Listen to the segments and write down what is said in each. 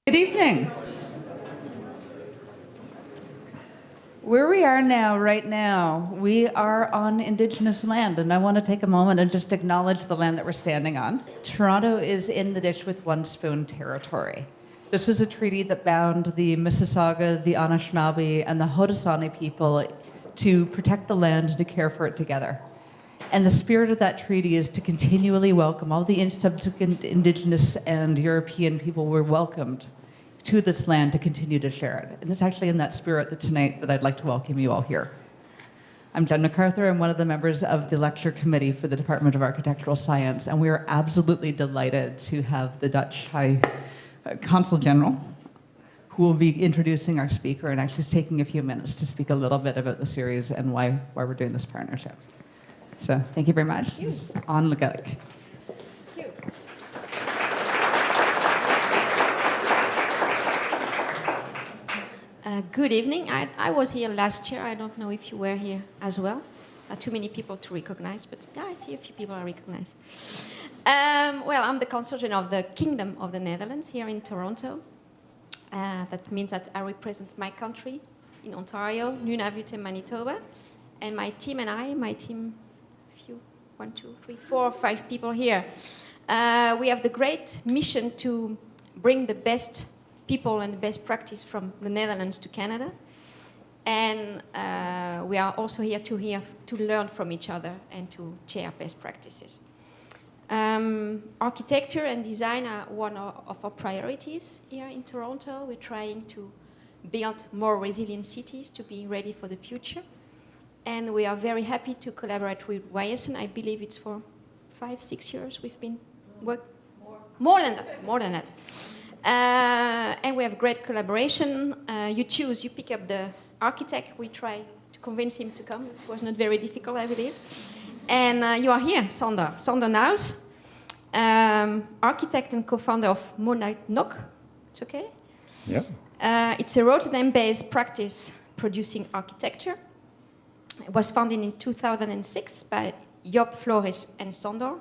Good evening. Where we are now, right now, we are on Indigenous land, and I want to take a moment and just acknowledge the land that we're standing on. Toronto is in the dish with one spoon territory. This was a treaty that bound the Mississauga, the Anishinaabe, and the Haudenosaunee people to protect the land and to care for it together. And the spirit of that treaty is to continually welcome all the subsequent Indigenous and European people were welcomed to this land to continue to share it. And it's actually in that spirit that tonight that I'd like to welcome you all here. I'm Jen MacArthur. I'm one of the members of the lecture committee for the Department of Architectural Science, and we are absolutely delighted to have the Dutch High Consul General, who will be introducing our speaker and actually taking a few minutes to speak a little bit about the series and why we're doing this partnership. So thank you very much. It's on Legatic. Good evening. I was here last year. I don't know if you were here as well. Too many people to recognize, but yeah, I see a few people I recognize. Well, I'm the consul general of the Kingdom of the Netherlands here in Toronto. That means that I represent my country in Ontario, Nunavut, Manitoba, and my team, one, two, three, 4, 5 people here. We have the great mission to bring the best people and the best practice from the Netherlands to Canada. And we are also here to learn from each other and to share best practices. Architecture and design are one of our priorities here in Toronto. We're trying to build more resilient cities to be ready for the future. And we are very happy to collaborate with Ryerson. I believe it's for 5, 6 years we've been working. More than that. And we have great collaboration. You pick up the architect. We try to convince him to come. It was not very difficult, I believe. And you are here, Sandor Naus, architect and co-founder of Monadnock. It's okay? Yeah. It's a Rotterdam-based practice producing architecture. It was founded in 2006 by Job, Floris, and Sandor.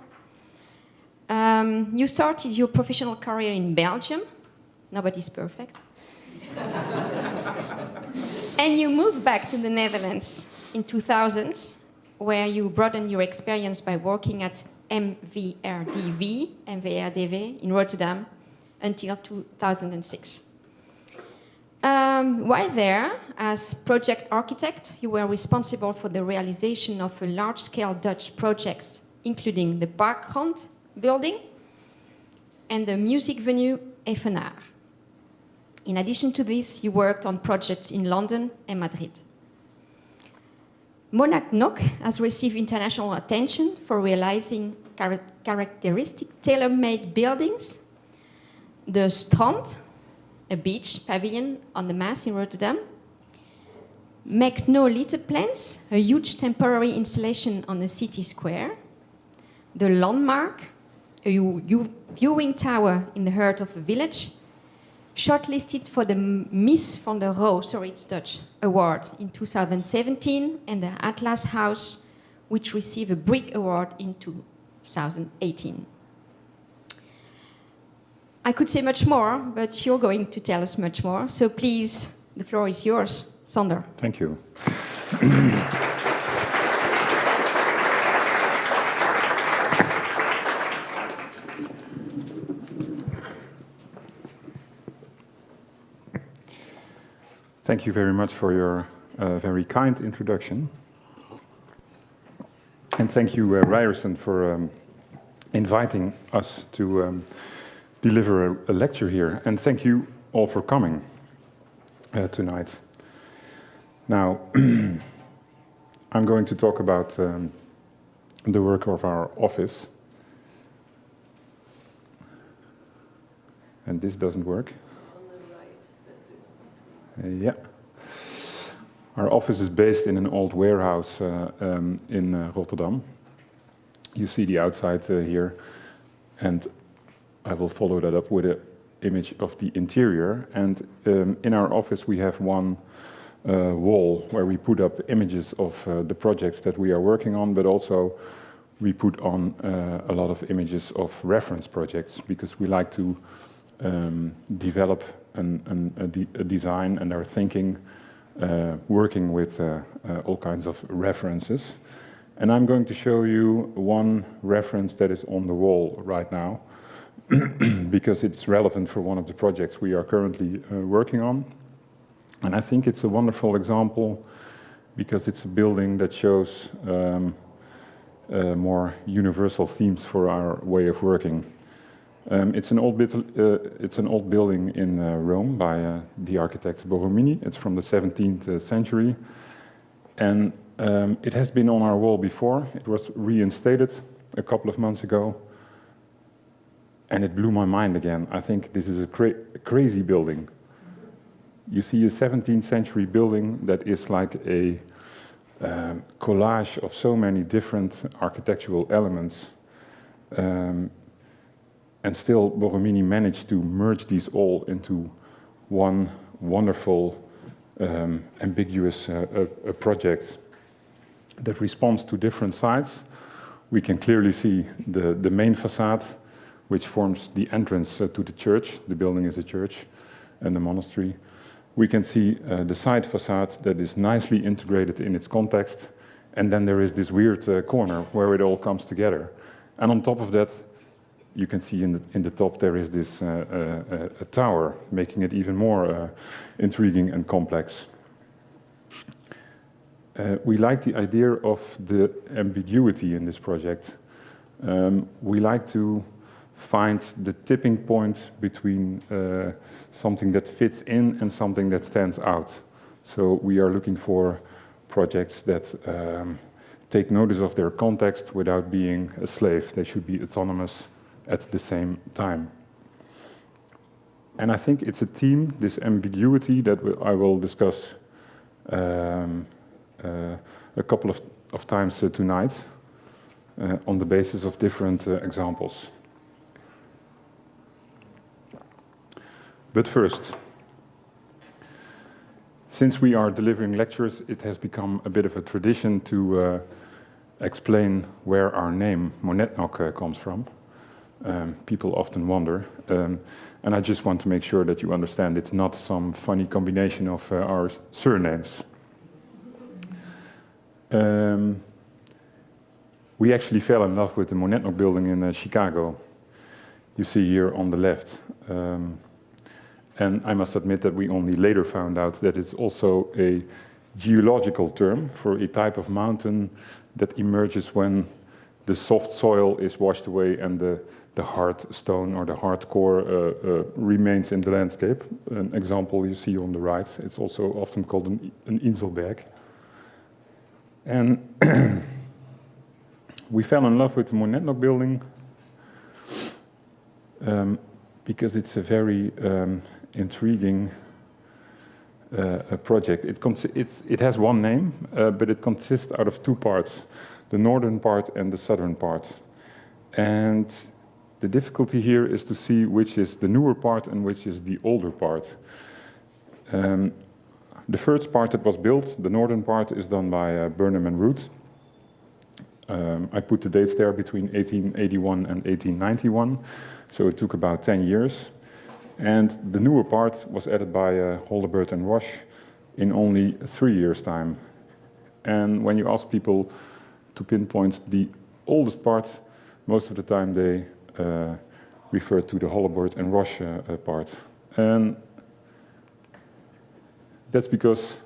You started your professional career in Belgium. Nobody's perfect. And you moved back to the Netherlands in 2000, where you broadened your experience by working at MVRDV in Rotterdam until 2006. While there, as project architect, you were responsible for the realization of large-scale Dutch projects, including the Parkgrond building and the music venue Evenaar. In addition to this, you worked on projects in London and Madrid. Monadnock has received international attention for realizing characteristic tailor-made buildings. The Strand, a beach pavilion on the Maas in Rotterdam. Magnolietenplans, a huge temporary installation on the city square. The Landmark, a viewing tower in the heart of a village, shortlisted for the Mies van der Rohe, it's Dutch, award in 2017, and the Atlas House, which received a Brick Award in 2018. I could say much more, but you're going to tell us much more. So please, the floor is yours, Sandor. Thank you. Thank you very much for your very kind introduction. And thank you, Ryerson, for inviting us to deliver a lecture here. And thank you all for coming tonight. Now, I'm going to talk about the work of our office. And this doesn't work. Yeah. Our office is based in an old warehouse in Rotterdam. You see the outside here, and I will follow that up with an image of the interior. And in our office we have one wall where we put up images of the projects that we are working on, but also we put on a lot of images of reference projects, because we like to develop a design, and they're thinking, working with all kinds of references. And I'm going to show you one reference that is on the wall right now, because it's relevant for one of the projects we are currently working on. And I think it's a wonderful example because it's a building that shows more universal themes for our way of working. It's an old building in Rome by the architect Borromini. It's from the 17th century. And it has been on our wall before. It was reinstated a couple of months ago. And it blew my mind again. I think this is a crazy building. You see a 17th century building that is like a collage of so many different architectural elements. And still Borromini managed to merge these all into one wonderful, ambiguous project that responds to different sides. We can clearly see the main facade, which forms the entrance to the church. The building is a church and a monastery. We can see the side facade that is nicely integrated in its context. And then there is this weird corner where it all comes together. And on top of that, you can see in the top there is this a tower, making it even more intriguing and complex. We like the idea of the ambiguity in this project. We like to find the tipping point between something that fits in and something that stands out. So we are looking for projects that take notice of their context without being a slave. They should be autonomous at the same time. And I think it's a theme, this ambiguity, that I will discuss a couple of times tonight on the basis of different examples. But first, since we are delivering lectures, it has become a bit of a tradition to explain where our name, Monadnock, comes from. People often wonder, and I just want to make sure that you understand it's not some funny combination of our surnames. We actually fell in love with the Monadnock building in Chicago. You see here on the left. And I must admit that we only later found out that it's also a geological term for a type of mountain that emerges when the soft soil is washed away and the hard stone or the hard core remains in the landscape. An example you see on the right. It's also often called an Inselberg. And we fell in love with the Monadnock building because it's a very intriguing project. It has one name, but it consists out of two parts, the northern part and the southern part. And the difficulty here is to see which is the newer part and which is the older part. The first part that was built, the northern part, is done by Burnham and Root. I put the dates there between 1881 and 1891, so it took about 10 years. And the newer part was added by Holdebert and Roche in only 3 years' time. And when you ask people to pinpoint the oldest part, most of the time they refer to the Holdebert and Roche part. And that's because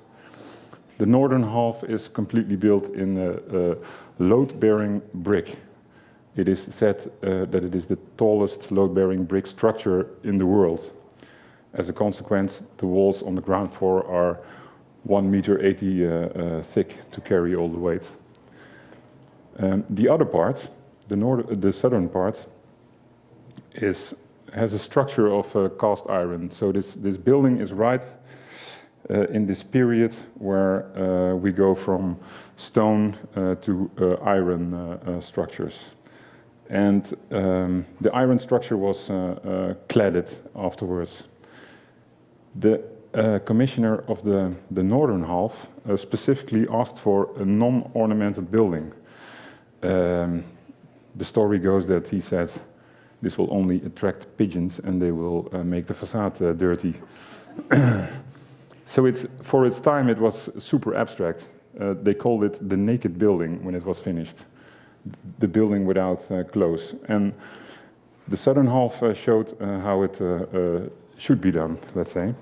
the northern half is completely built in a load-bearing brick. It is said that it is the tallest load-bearing brick structure in the world. As a consequence, the walls on the ground floor are 1.80 meters thick to carry all the weight. The other part, the southern part, has a structure of cast iron. So this building is right in this period where we go from stone to iron structures. And the iron structure was cladded afterwards. The commissioner of the northern half specifically asked for a non-ornamented building. The story goes that he said, this will only attract pigeons and they will make the facade dirty. So for its time, it was super abstract. They called it the naked building when it was finished. The building without clothes. And the southern half showed how it should be done, let's say.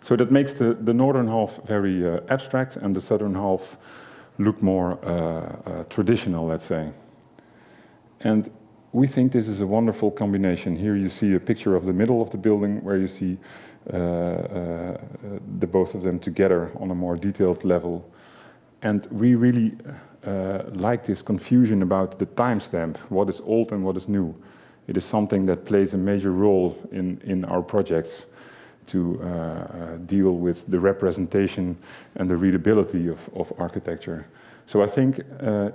So that makes the northern half very abstract and the southern half look more traditional, let's say. And we think this is a wonderful combination. Here you see a picture of the middle of the building where you see the both of them together on a more detailed level. And we really like this confusion about the timestamp, what is old and what is new. It is something that plays a major role in our projects to deal with the representation and the readability of architecture. So I think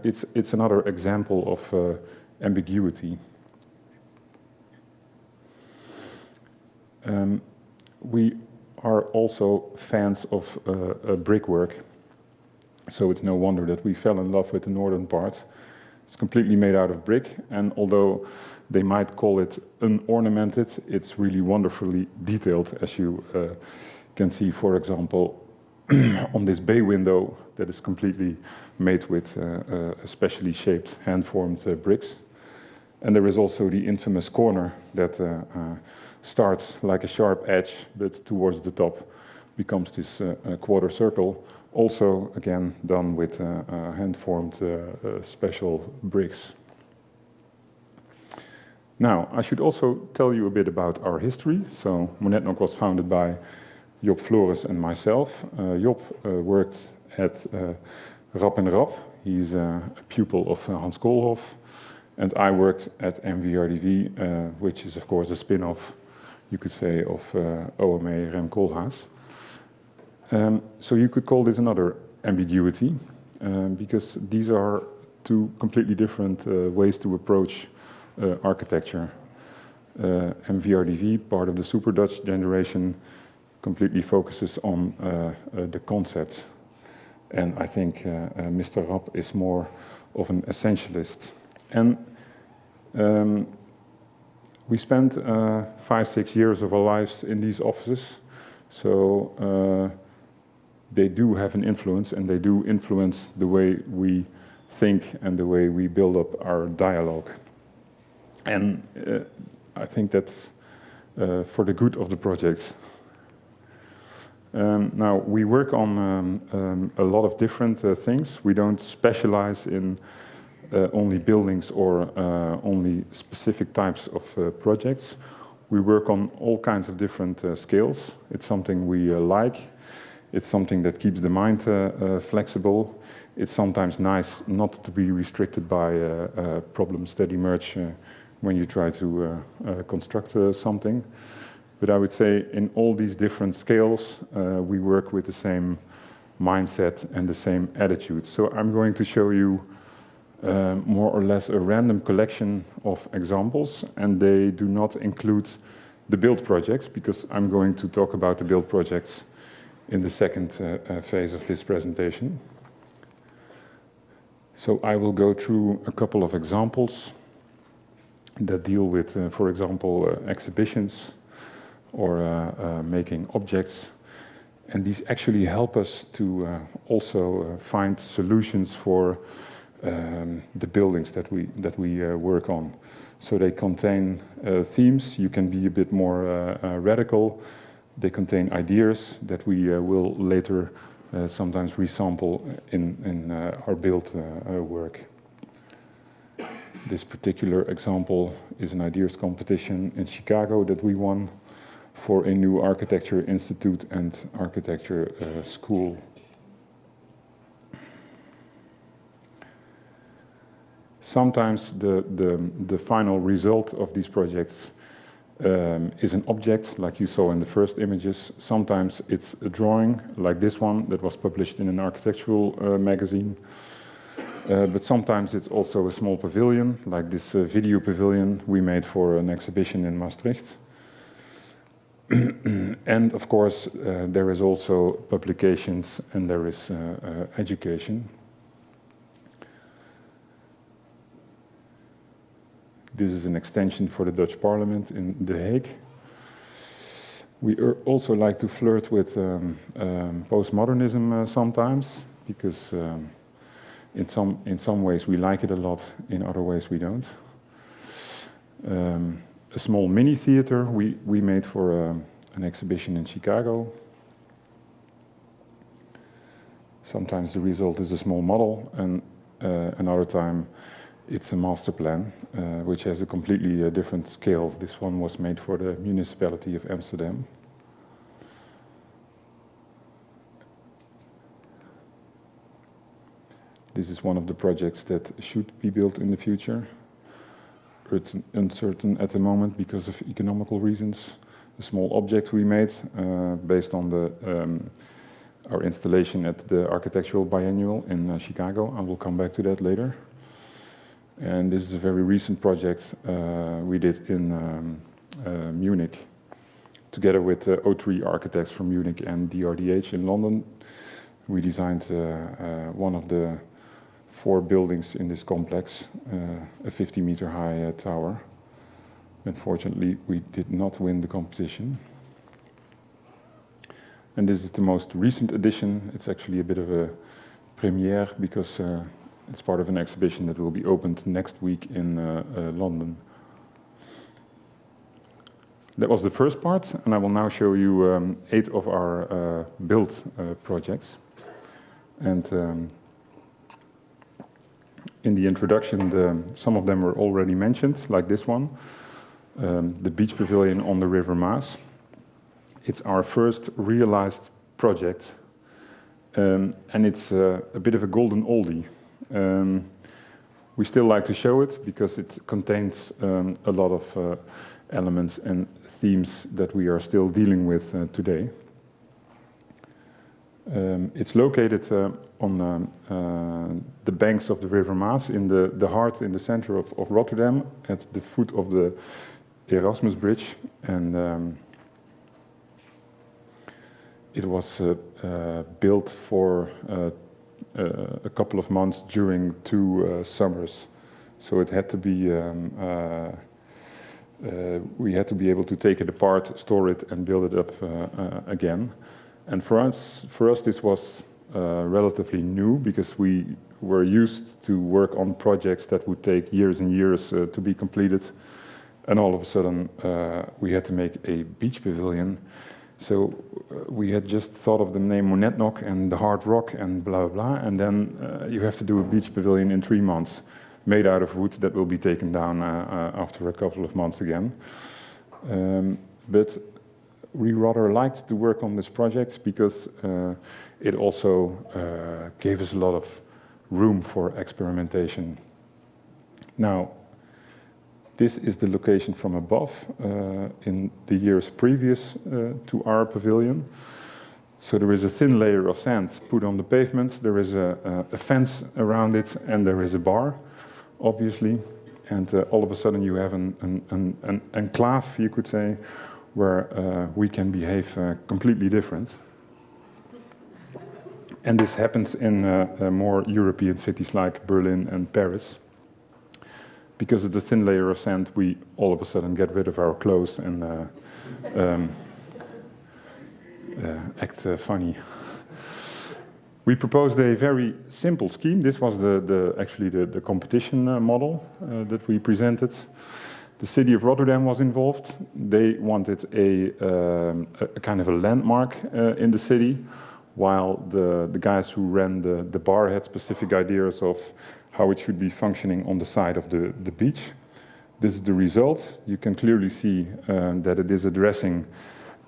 it's another example of ambiguity. We are also fans of brickwork, so it's no wonder that we fell in love with the northern part. It's completely made out of brick, and although they might call it unornamented, it's really wonderfully detailed, as you can see, for example, on this bay window that is completely made with specially shaped hand-formed bricks. And there is also the infamous corner that starts like a sharp edge, but towards the top becomes this quarter circle, also again done with hand-formed special bricks. Now, I should also tell you a bit about our history. So Monadnock was founded by Job Flores and myself. Job worked at Rap and Rap. He's a pupil of Hans Koolhof. And I worked at MVRDV, which is of course a spin-off, you could say, of OMA Rem Koolhaas. So you could call this another ambiguity, because these are two completely different ways to approach architecture. MVRDV, part of the Super Dutch generation, completely focuses on the concept. And I think Mr. Rapp is more of an essentialist. And we spent 5-6 years of our lives in these offices, so they do have an influence, and they do influence the way we think and the way we build up our dialogue. And I think that's for the good of the project. Now, we work on a lot of different things. We don't specialize in only buildings or only specific types of projects. We work on all kinds of different scales. It's something we like. It's something that keeps the mind flexible. It's sometimes nice not to be restricted by problems that emerge when you try to construct something. But I would say in all these different scales, we work with the same mindset and the same attitude. So I'm going to show you more or less a random collection of examples, and they do not include the build projects, because I'm going to talk about the build projects in the second phase of this presentation. So I will go through a couple of examples that deal with, for example, exhibitions or making objects. And these actually help us to also find solutions for the buildings that we work on. So they contain themes. You can be a bit more radical. They contain ideas that we will later sometimes resample in our build work. This particular example is an ideas competition in Chicago that we won for a new architecture institute and architecture school. Sometimes the final result of these projects is an object, like you saw in the first images. Sometimes it's a drawing, like this one that was published in an architectural magazine. But sometimes it's also a small pavilion, like this video pavilion we made for an exhibition in Maastricht. And of course, there is also publications and there is education. This is an extension for the Dutch Parliament in The Hague. We also like to flirt with postmodernism sometimes, because in some ways we like it a lot, in other ways we don't. A small mini theater we made for an exhibition in Chicago. Sometimes the result is a small model, and another time it's a master plan, which has a completely different scale. This one was made for the municipality of Amsterdam. This is one of the projects that should be built in the future. It's uncertain at the moment because of economical reasons. A small object we made based on our installation at the Architectural Biennial in Chicago. I will come back to that later. And this is a very recent project we did in Munich, together with O3 architects from Munich and DRDH in London. We designed one of the 4 buildings in this complex, a 50-meter high tower. Unfortunately, we did not win the competition. And this is the most recent edition. It's actually a bit of a premiere because it's part of an exhibition that will be opened next week in London. That was the first part, and I will now show you 8 of our build projects. And in the introduction, some of them were already mentioned, like this one, the beach pavilion on the River Maas. It's our first realized project, and it's a bit of a golden oldie. We still like to show it because it contains a lot of elements and themes that we are still dealing with today. It's located on the banks of the River Maas, in the heart, in the center of Rotterdam, at the foot of the Erasmus Bridge. And it was built for a couple of months during 2 summers. So it had to be, we had to be able to take it apart, store it, and build it up again. And for us this was relatively new, because we were used to work on projects that would take years and years to be completed. And all of a sudden, we had to make a beach pavilion. So we had just thought of the name Monadnock and the hard rock and blah, blah, blah. And then you have to do a beach pavilion in 3 months, made out of wood that will be taken down after a couple of months again. But we rather liked to work on this project because it also gave us a lot of room for experimentation. Now, this is the location from above in the years previous to our pavilion. So there is a thin layer of sand put on the pavement, there is a fence around it, and there is a bar, obviously. And all of a sudden you have an enclave, you could say, where we can behave completely different. And this happens in more European cities like Berlin and Paris. Because of the thin layer of sand, we all of a sudden get rid of our clothes and act funny. We proposed a very simple scheme. This was actually the competition model that we presented. The city of Rotterdam was involved. They wanted a kind of a landmark in the city, while the guys who ran the bar had specific ideas of how it should be functioning on the side of the beach. This is the result. You can clearly see that it is addressing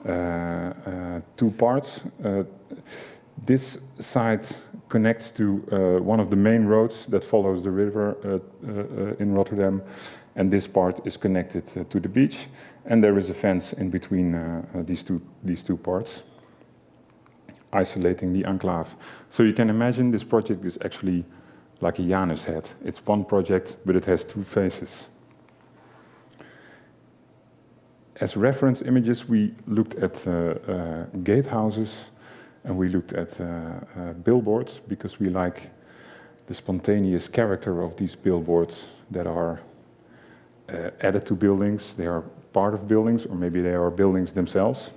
2 parts. This side connects to one of the main roads that follows the river in Rotterdam, and this part is connected to the beach, and there is a fence in between these two parts, isolating the enclave. So you can imagine this project is actually like a Janus head. It's one project, but it has 2 faces. As reference images, we looked at gatehouses, and we looked at billboards, because we like the spontaneous character of these billboards that are added to buildings, they are part of buildings, or maybe they are buildings themselves.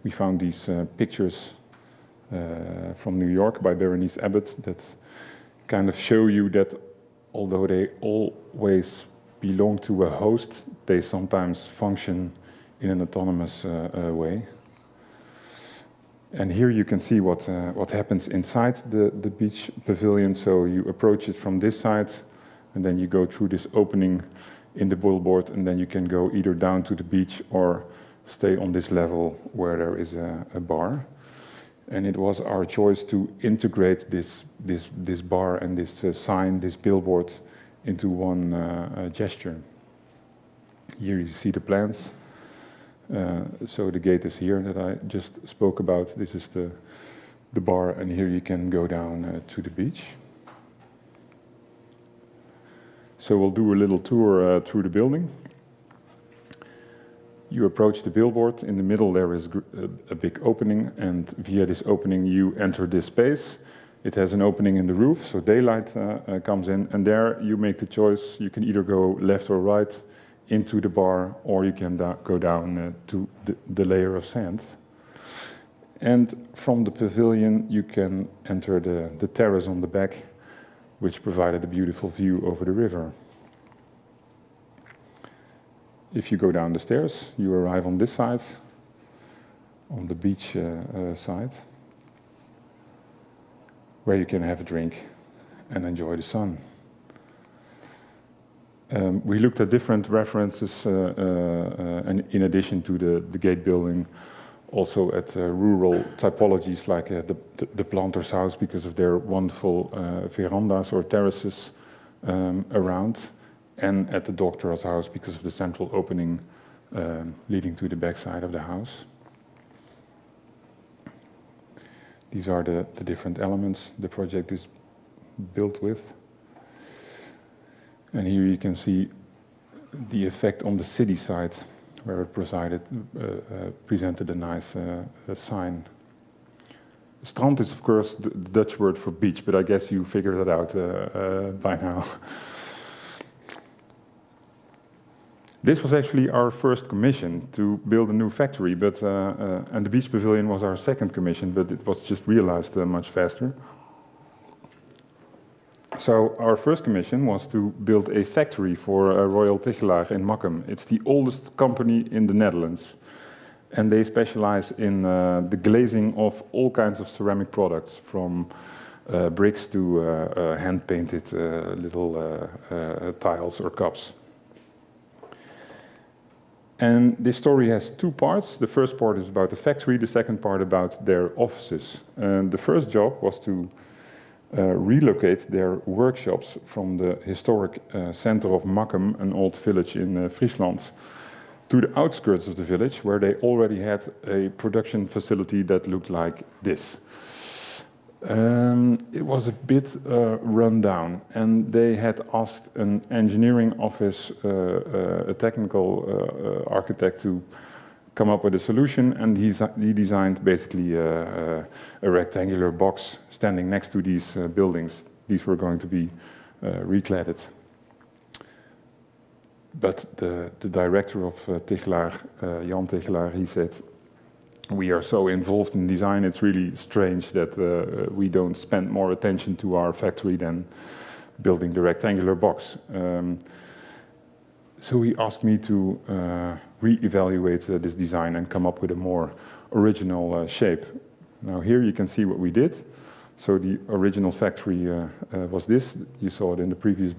We found these pictures from New York by Berenice Abbott that kind of show you that although they always belong to a host, they sometimes function in an autonomous way. And here you can see what happens inside the beach pavilion. So you approach it from this side, and then you go through this opening in the billboard, and then you can go either down to the beach or stay on this level where there is a bar. And it was our choice to integrate this bar and this sign, this billboard, into one gesture. Here you see the plans. So the gate is here that I just spoke about. This is the bar, and here you can go down to the beach. So we'll do a little tour through the building. You approach the billboard. In the middle there is a big opening, and via this opening you enter this space. It has an opening in the roof, so daylight comes in, and there you make the choice. You can either go left or right into the bar, or you can go down to the layer of sand. And from the pavilion you can enter the terrace on the back, which provided a beautiful view over the river. If you go down the stairs, you arrive on this side, on the beach side, where you can have a drink and enjoy the sun. We looked at different references, and in addition to the gate building, also at rural typologies like the planter's house, because of their wonderful verandas or terraces around, and at the doctor's house because of the central opening leading to the backside of the house. These are the different elements the project is built with. And here you can see the effect on the city side, where it presented a nice sign. Strand is, of course, the Dutch word for beach, but I guess you figured that out by now. This was actually our first commission to build a new factory, but and the beach pavilion was our second commission, but it was just realized much faster. So our first commission was to build a factory for Royal Tichelaar in Makkum. It's the oldest company in the Netherlands, and they specialize in the glazing of all kinds of ceramic products, from bricks to hand-painted little tiles or cups. And this story has two parts. The first part is about the factory, the second part about their offices. And the first job was to relocate their workshops from the historic center of Makkum, an old village in Friesland, to the outskirts of the village, where they already had a production facility that looked like this. It was a bit run down, and they had asked an engineering office, a technical architect, to come up with a solution, and he designed basically a rectangular box standing next to these buildings. These were going to be recladded. But the director of Tichelaar, Jan Tichelaar, he said, "We are so involved in design, it's really strange that we don't spend more attention to our factory than building the rectangular box." So he asked me to re-evaluate this design and come up with a more original shape. Now here you can see what we did. So the original factory was this. You saw it in the previous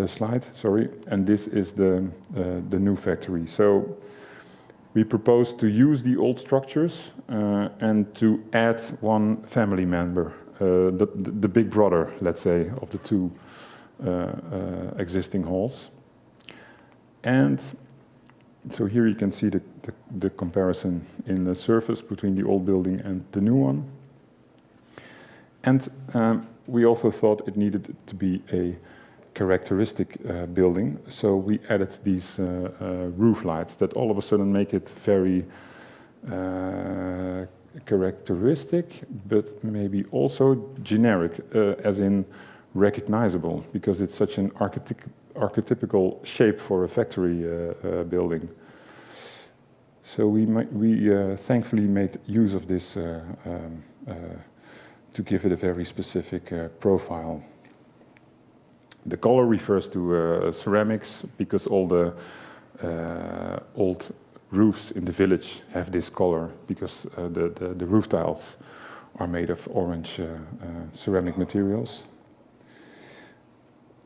slide, sorry. And this is the new factory. So we proposed to use the old structures and to add one family member, the big brother, let's say, of the two existing halls. And so here you can see the comparison in the surface between the old building and the new one. And we also thought it needed to be a characteristic building, so we added these roof lights that all of a sudden make it very characteristic, but maybe also generic, as in recognizable, because it's such an archetypical shape for a factory building. So we thankfully made use of this to give it a very specific profile. The color refers to ceramics, because all the old roofs in the village have this color, because the roof tiles are made of orange ceramic materials.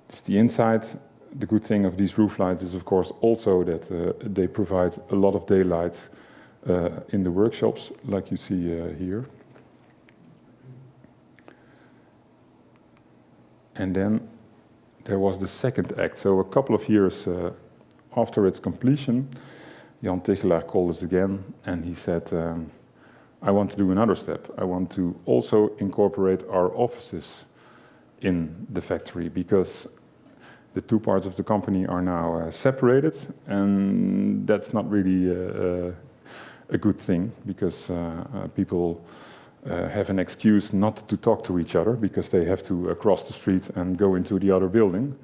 It's the inside. The good thing of these roof lights is, of course, also that they provide a lot of daylight in the workshops, like you see here. And then there was the second act. So a couple of years after its completion, Jan Tichelaar called us again, and he said, I want to do another step. I want to also incorporate our offices in the factory, because the two parts of the company are now separated, and that's not really a good thing, because people have an excuse not to talk to each other, because they have to cross the street and go into the other building.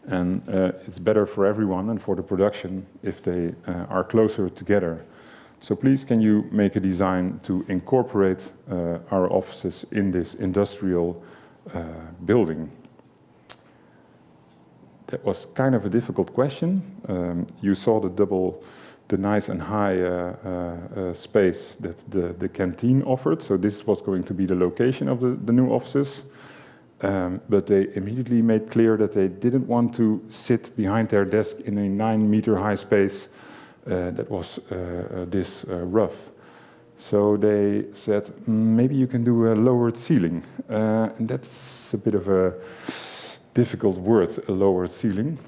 And it's better for everyone and for the production if they are closer together. So please, can you make a design to incorporate our offices in this industrial building? That was kind of a difficult question. You saw the nice and high space that the canteen offered. So this was going to be the location of the new offices. But they immediately made clear that they didn't want to sit behind their desk in a 9-meter high space that was this rough. So they said, maybe you can do a lowered ceiling. And that's a bit of a difficult word, a lowered ceiling.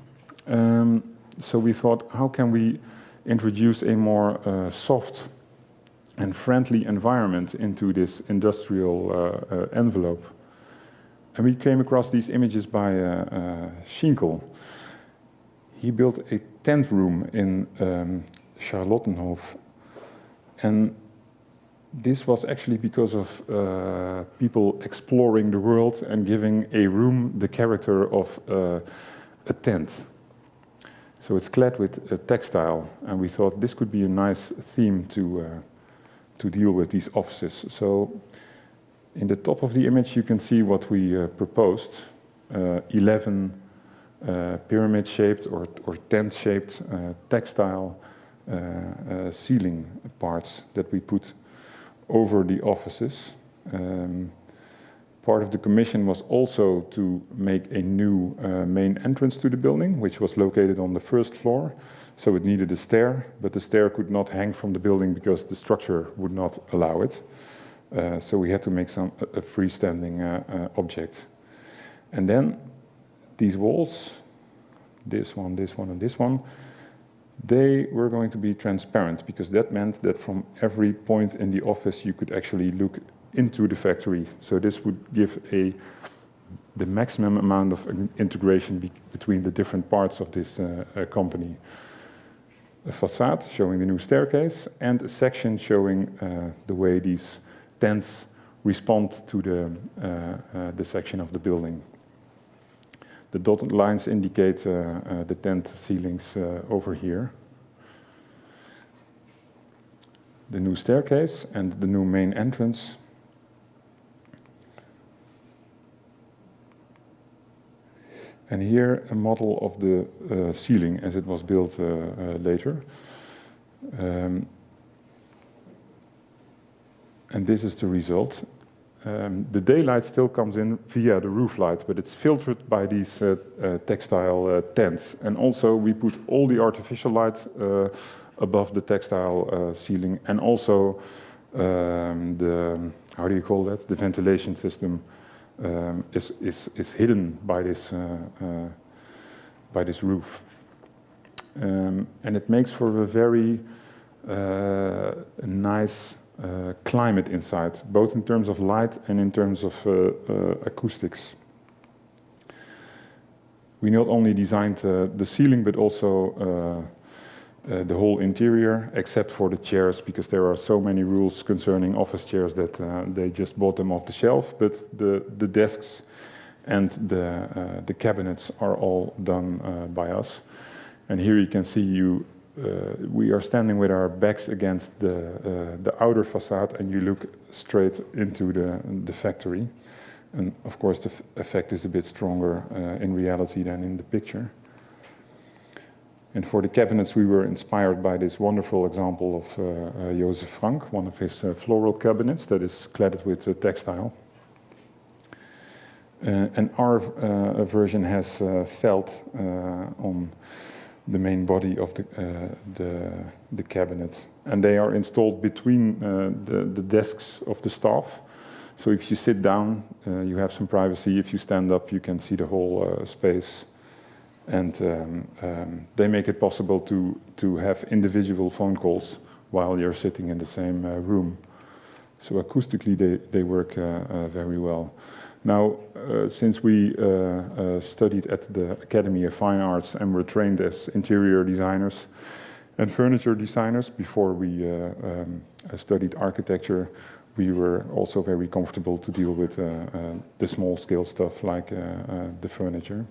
So we thought, how can we introduce a more soft and friendly environment into this industrial envelope? And we came across these images by Schinkel. He built a tent room in Charlottenhof. And this was actually because of people exploring the world and giving a room the character of a tent. So it's clad with a textile, and we thought this could be a nice theme to deal with these offices. So in the top of the image you can see what we proposed, 11 pyramid-shaped or tent-shaped textile ceiling parts that we put over the offices. Part of the commission was also to make a new main entrance to the building, which was located on the first floor. So it needed a stair, but the stair could not hang from the building because the structure would not allow it. So we had to make a freestanding object. And then these walls, this one, and this one, they were going to be transparent, because that meant that from every point in the office you could actually look into the factory. So this would give the maximum amount of integration between the different parts of this company. A facade showing the new staircase, and a section showing the way these tents respond to the section of the building. The dotted lines indicate the tent ceilings over here. The new staircase and the new main entrance. And here a model of the ceiling as it was built later. And this is the result. The daylight still comes in via the roof light, but it's filtered by these textile tents. And also we put all the artificial light above the textile ceiling, and also the, how do you call that? The ventilation system is hidden by this roof. And it makes for a very nice climate inside, both in terms of light and in terms of acoustics. We not only designed the ceiling, but also the whole interior, except for the chairs, because there are so many rules concerning office chairs that they just bought them off the shelf. But the desks and the cabinets are all done by us. And here you can see we are standing with our backs against the outer facade, and you look straight into the factory. And of course, the effect is a bit stronger in reality than in the picture. And for the cabinets, we were inspired by this wonderful example of Joseph Frank, one of his floral cabinets that is cladded with textile. And our version has felt on the main body of the cabinet. And they are installed between the desks of the staff. So if you sit down, you have some privacy. If you stand up, you can see the whole space. And they make it possible to have individual phone calls while you're sitting in the same room. So acoustically, they work very well. Now, since we studied at the Academy of Fine Arts and were trained as interior designers and furniture designers before we studied architecture, we were also very comfortable to deal with the small-scale stuff like the furniture.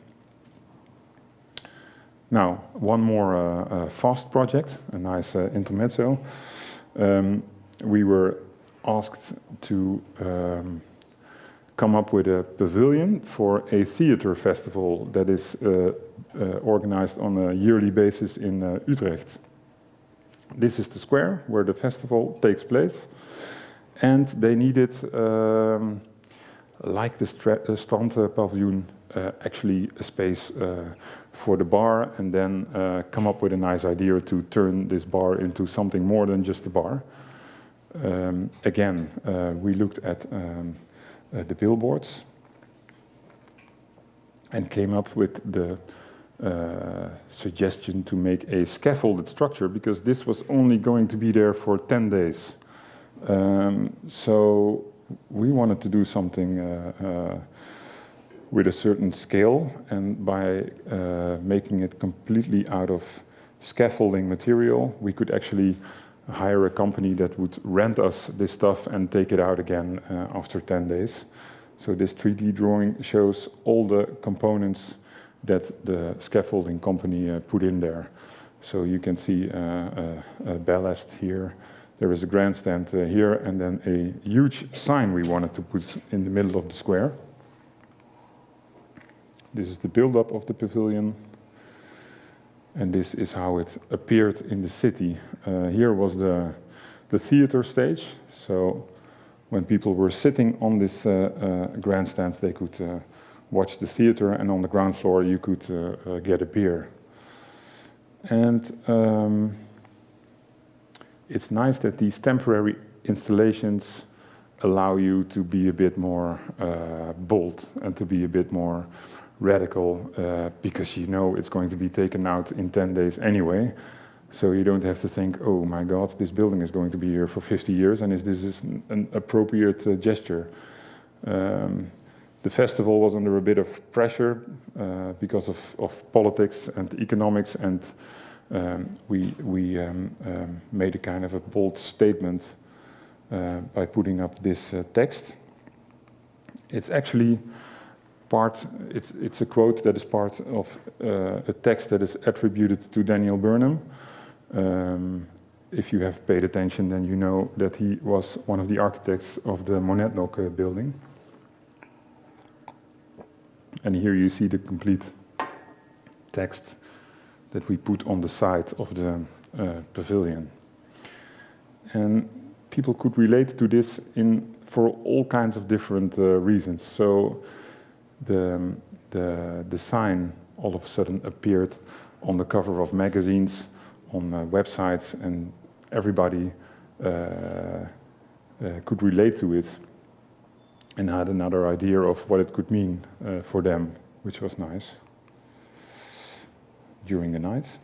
Now, one more fast project, a nice intermezzo. We were asked to come up with a pavilion for a theater festival that is organized on a yearly basis in Utrecht. This is the square where the festival takes place, and they needed, like the Strand Pavilion, actually a space for the bar, and then come up with a nice idea to turn this bar into something more than just a bar. Again, we looked at the billboards and came up with the suggestion to make a scaffolded structure, because this was only going to be there for 10 days. So we wanted to do something with a certain scale, and by making it completely out of scaffolding material, we could actually hire a company that would rent us this stuff and take it out again after 10 days. So this 3D drawing shows all the components that the scaffolding company put in there. So you can see a ballast here. There is a grandstand here, and then a huge sign we wanted to put in the middle of the square. This is the build-up of the pavilion. And this is how it appeared in the city. Here was the theater stage. So when people were sitting on this grandstand, they could watch the theater, and on the ground floor you could get a beer. And it's nice that these temporary installations allow you to be a bit more bold and to be a bit more radical, because you know it's going to be taken out in 10 days anyway. So you don't have to think, oh my God, this building is going to be here for 50 years, and is this an appropriate gesture? The festival was under a bit of pressure because of politics and economics, and we made a kind of a bold statement by putting up this text. It's actually it's a quote that is part of a text that is attributed to Daniel Burnham. If you have paid attention, then you know that he was one of the architects of the Monadnock building. And here you see the complete text that we put on the side of the pavilion. And people could relate to this for all kinds of different reasons. So the sign all of a sudden appeared on the cover of magazines, on websites, and everybody could relate to it and had another idea of what it could mean for them, which was nice during the night.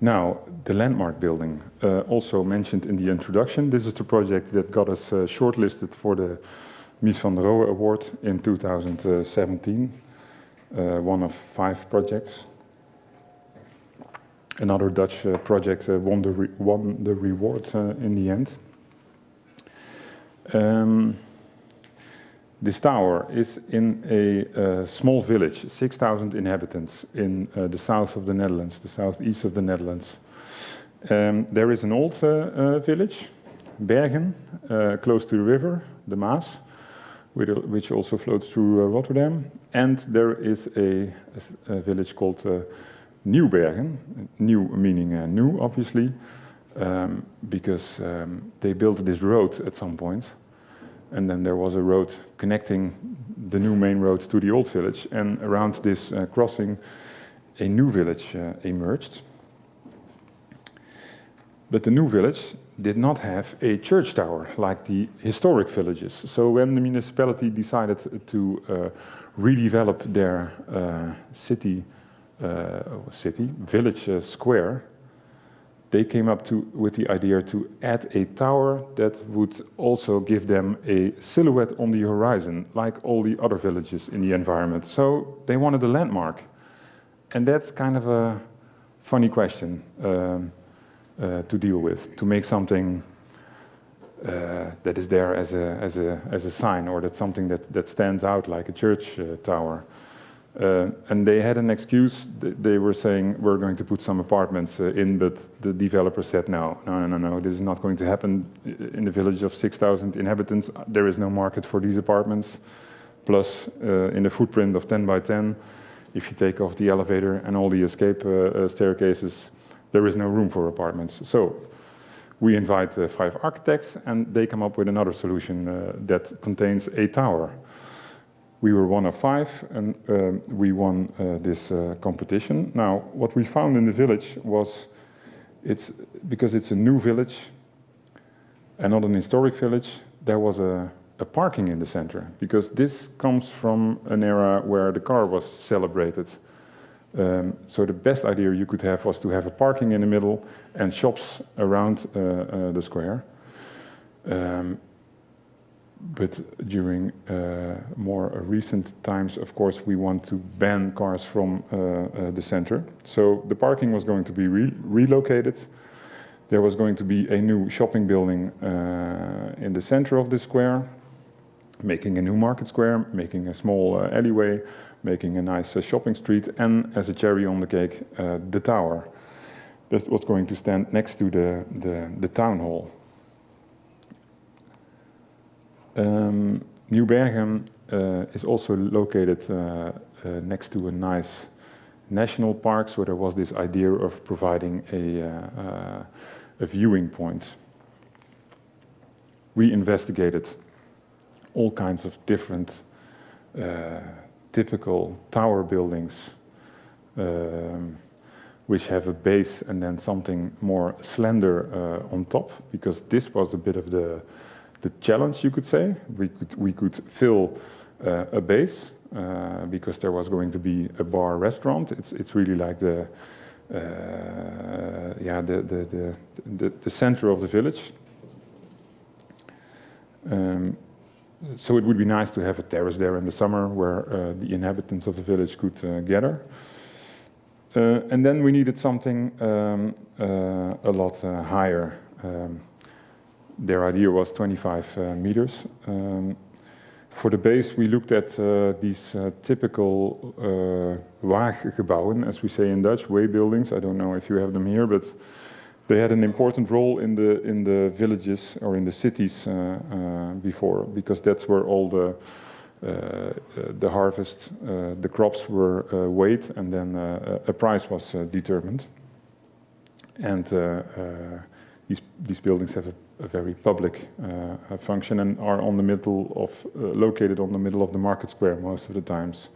Now, the landmark building, also mentioned in the introduction. This is the project that got us shortlisted for the Mies van der Rohe Award in 2017. One of 5 projects. Another Dutch project won the reward in the end. This tower is in a small village, 6,000 inhabitants in the south of the Netherlands, the southeast of the Netherlands. There is an old village, Bergen, close to the river, the Maas, which also flows through Rotterdam. And there is a village called Nieuwbergen, new meaning new, obviously, because they built this road at some point. And then there was a road connecting the new main road to the old village. And around this crossing, a new village emerged. But the new village did not have a church tower like the historic villages. So when the municipality decided to redevelop their village square, they came up with the idea to add a tower that would also give them a silhouette on the horizon, like all the other villages in the environment. So they wanted a landmark. And that's kind of a funny question to deal with, to make something that is there as a sign, or that's something that stands out like a church tower. And they had an excuse. They were saying, we're going to put some apartments in, but the developer said, no, this is not going to happen. In the village of 6,000 inhabitants, there is no market for these apartments. Plus, in a footprint of 10 by 10, if you take off the elevator and all the escape staircases, there is no room for apartments. So we invite 5 architects, and they come up with another solution that contains a tower. We were one of 5, and we won this competition. Now, what we found in the village was, because it's a new village and not an historic village, there was a parking in the center, because this comes from an era where the car was celebrated. So the best idea you could have was to have a parking in the middle and shops around the square. But during more recent times, of course, we want to ban cars from the center. So the parking was going to be relocated. There was going to be a new shopping building in the center of the square, making a new market square, making a small alleyway, making a nice shopping street, and as a cherry on the cake, the tower. That was going to stand next to the town hall. Nieuwbergen is also located next to a nice national park, so there was this idea of providing a viewing point. We investigated all kinds of different typical tower buildings which have a base and then something more slender on top, because this was a bit of the challenge, you could say. We could fill a base because there was going to be a bar restaurant. It's really like the center of the village. So it would be nice to have a terrace there in the summer where the inhabitants of the village could gather. And then we needed something a lot higher. Their idea was 25 meters. For the base, we looked at these typical waaggebouwen, as we say in Dutch, way buildings. I don't know if you have them here, but they had an important role in the villages or in the cities before, because that's where all the harvest, the crops were weighed, and then a price was determined. And these buildings have a very public function and are located on the middle of the market square most of the times.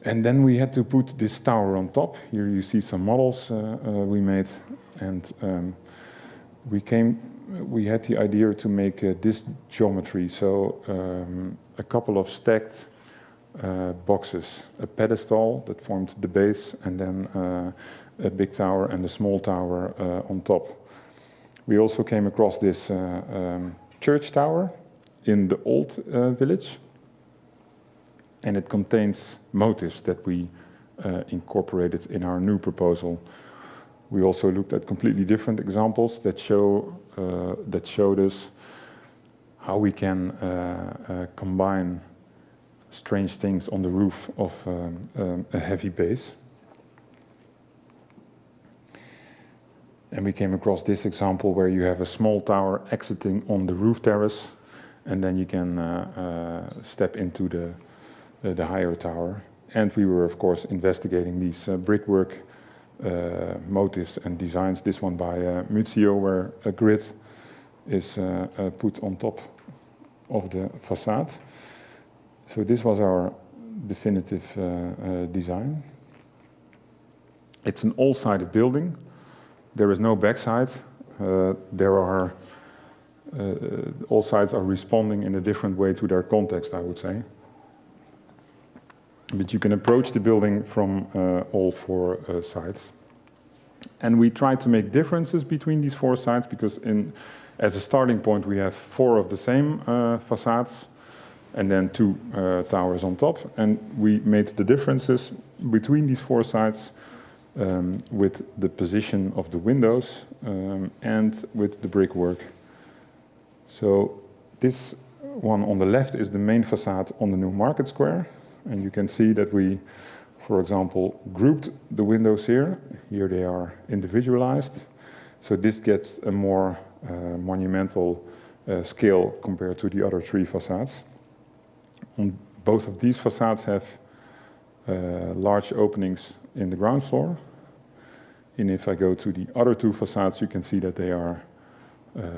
And then we had to put this tower on top. Here you see some models we made, and we had the idea to make this geometry. So a couple of stacked boxes, a pedestal that formed the base, and then a big tower and a small tower on top. We also came across this church tower in the old village, and it contains motifs that we incorporated in our new proposal. We also looked at completely different examples that showed us how we can combine strange things on the roof of a heavy base. And we came across this example where you have a small tower exiting on the roof terrace, and then you can step into the higher tower. And we were, of course, investigating these brickwork motifs and designs. This one by Muzio, where a grid is put on top of the facade. So this was our definitive design. It's an all-sided building. There is no backside. All sides are responding in a different way to their context, I would say. But you can approach the building from all four sides. And we try to make differences between these four sides because as a starting point we have four of the same facades and then two towers on top. And we made the differences between these four sides with the position of the windows and with the brickwork. So this one on the left is the main facade on the new market square. And you can see that we, for example, grouped the windows here. Here they are individualized. So this gets a more monumental scale compared to the other three facades. And both of these facades have large openings in the ground floor. And if I go to the other two facades, you can see that they are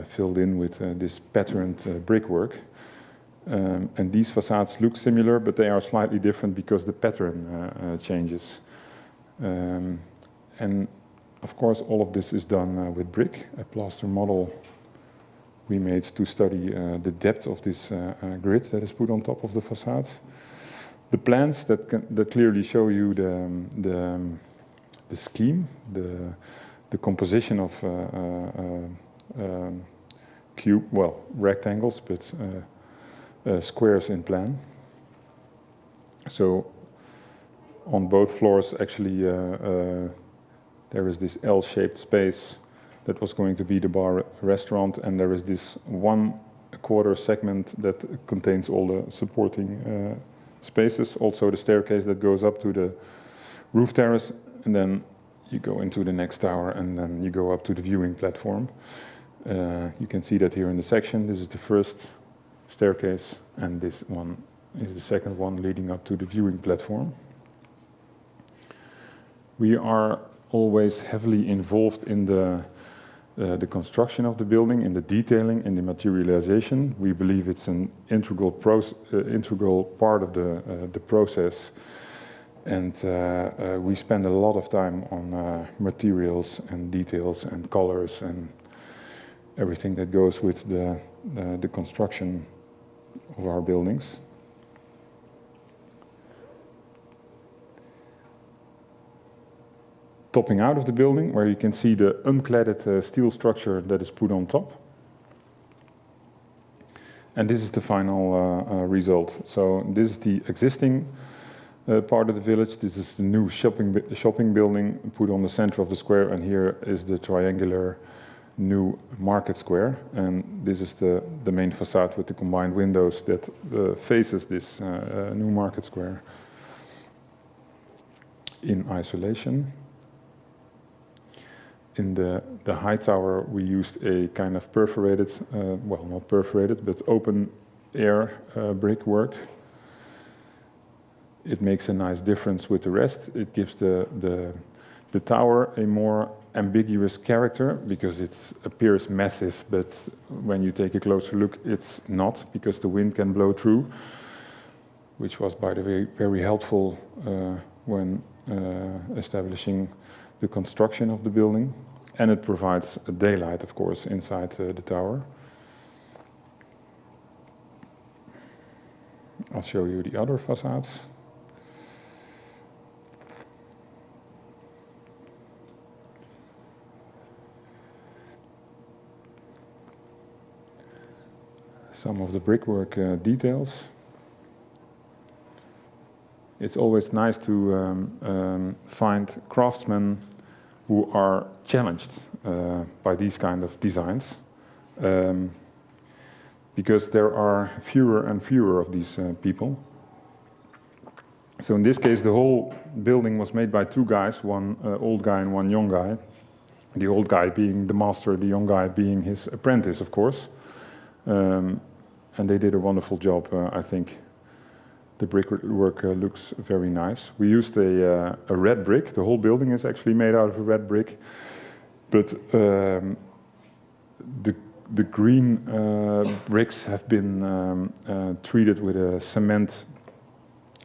filled in with this patterned brickwork. And these facades look similar, but they are slightly different because the pattern changes. And of course, all of this is done with brick, a plaster model we made to study the depth of this grid that is put on top of the facade. The plans that clearly show you the scheme, the composition of rectangles, but squares in plan. So on both floors, actually, there is this L-shaped space that was going to be the bar restaurant, and there is this 1/4 segment that contains all the supporting spaces, also the staircase that goes up to the roof terrace, and then you go into the next tower, and then you go up to the viewing platform. You can see that here in the section. This is the first staircase, and this one is the second one leading up to the viewing platform. We are always heavily involved in the construction of the building, in the detailing, in the materialization. We believe it's an integral part of the process, and we spend a lot of time on materials and details and colors and everything that goes with the construction of our buildings. Topping out of the building, where you can see the uncladded steel structure that is put on top. And this is the final result. So this is the existing part of the village. This is the new shopping building put on the center of the square, and here is the triangular new market square. And this is the main facade with the combined windows that faces this new market square in isolation. In the high tower, we used a kind of perforated, well, not perforated, but open air brickwork. It makes a nice difference with the rest. It gives the tower a more ambiguous character because it appears massive, but when you take a closer look, it's not, because the wind can blow through, which was, by the way, very helpful when establishing the construction of the building. And it provides a daylight, of course, inside the tower. I'll show you the other facades. Some of the brickwork details. It's always nice to find craftsmen who are challenged by these kind of designs. because there are fewer and fewer of these people. So in this case, the whole building was made by two guys, one old guy and one young guy. The old guy being the master, the young guy being his apprentice, of course. And they did a wonderful job, I think. The brickwork looks very nice. We used a red brick. The whole building is actually made out of a red brick. But the green bricks have been treated with a cement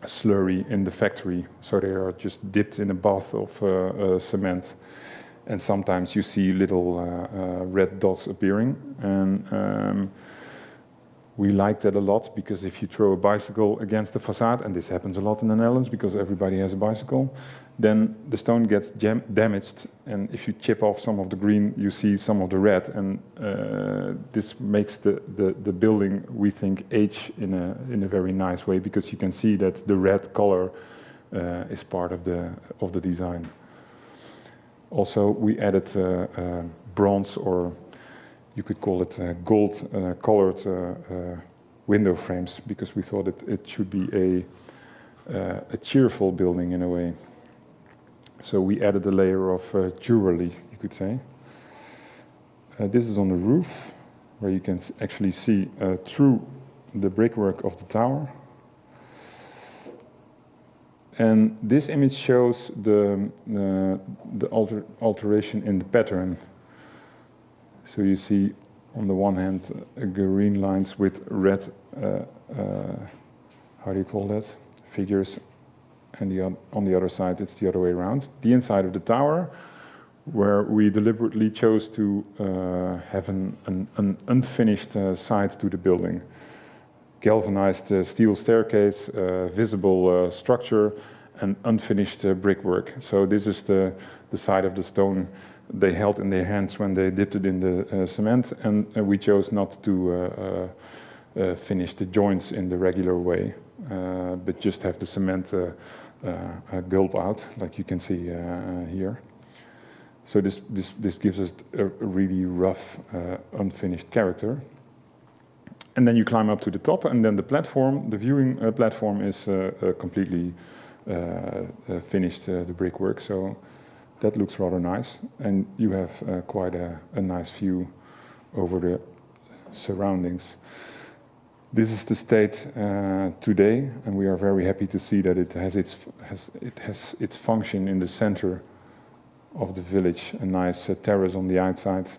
slurry in the factory, so they are just dipped in a bath of cement, and sometimes you see little red dots appearing, and we like that a lot, because if you throw a bicycle against the facade, and this happens a lot in the Netherlands because everybody has a bicycle, then the stone gets damaged, and if you chip off some of the green, you see some of the red, and this makes the building, we think, age in a very nice way, because you can see that the red color is part of the design. Also, we added bronze, or you could call it gold colored window frames, because we thought it should be a cheerful building in a way. So we added a layer of jewelry, you could say. This is on the roof, where you can actually see through the brickwork of the tower. And this image shows the alteration in the pattern. So you see, on the one hand, green lines with red, how do you call that, figures, and on the other side it's the other way around. The inside of the tower, where we deliberately chose to have an unfinished side to the building. Galvanized steel staircase, visible structure, and unfinished brickwork. So this is the side of the stone they held in their hands when they dipped it in the cement, and we chose not to finish the joints in the regular way, but just have the cement gulp out, like you can see here. So this gives us a really rough, unfinished character. And then you climb up to the top, and then the platform, the viewing platform, is completely finished, the brickwork. So that looks rather nice, and you have quite a nice view over the surroundings. This is the state today, and we are very happy to see that it has its function in the center of the village. A nice terrace on the outside,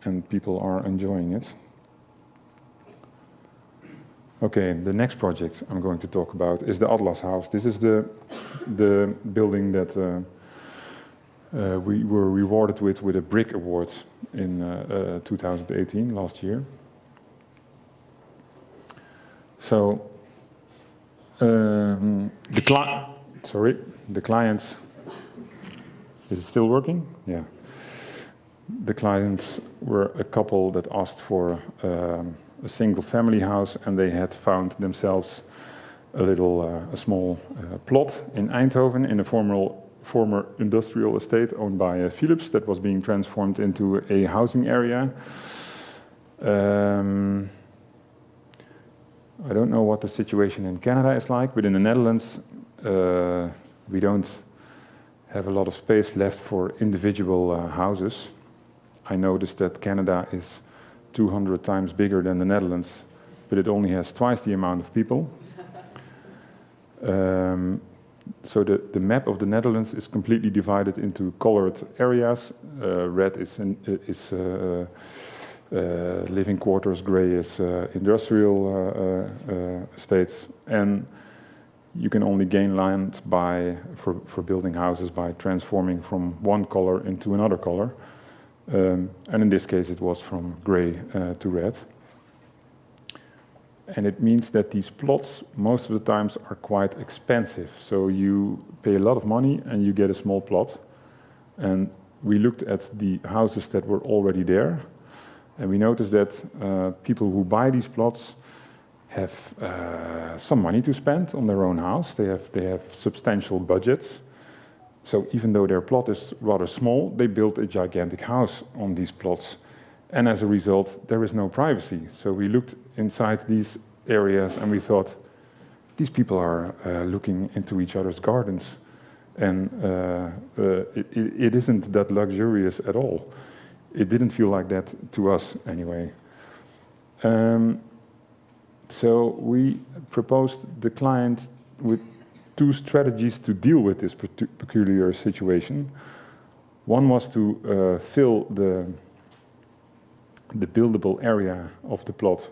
and people are enjoying it. Okay, the next project I'm going to talk about is the Atlas House. This is the building that we were rewarded with a brick award in 2018, last year. So the clients, is it still working? Yeah. The clients were a couple that asked for a single family house, and they had found themselves a small plot in Eindhoven in a former industrial estate owned by Philips that was being transformed into a housing area. I don't know what the situation in Canada is like, but in the Netherlands we don't have a lot of space left for individual houses. I noticed that Canada is 200 times bigger than the Netherlands, but it only has twice the amount of people. So the map of the Netherlands is completely divided into colored areas. Red is living quarters, gray is industrial estates, and you can only gain land for building houses by transforming from one color into another color. And in this case it was from gray to red. And it means that these plots most of the times are quite expensive. So you pay a lot of money and you get a small plot. And we looked at the houses that were already there, and we noticed that people who buy these plots have some money to spend on their own house. They have substantial budgets. So even though their plot is rather small, they build a gigantic house on these plots. And as a result, there is no privacy. So we looked inside these areas and we thought, these people are looking into each other's gardens. And it isn't that luxurious at all. It didn't feel like that to us anyway. So we proposed the client with 2 strategies to deal with this peculiar situation. One was to fill the buildable area of the plot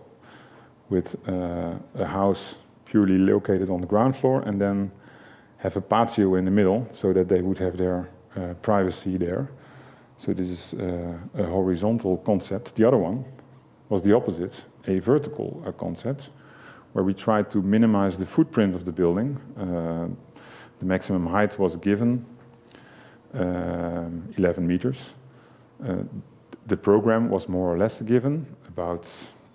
with a house purely located on the ground floor, and then have a patio in the middle so that they would have their privacy there. So this is a horizontal concept. The other one was the opposite, a vertical concept, where we tried to minimize the footprint of the building. The maximum height was given, 11 meters. The program was more or less given, about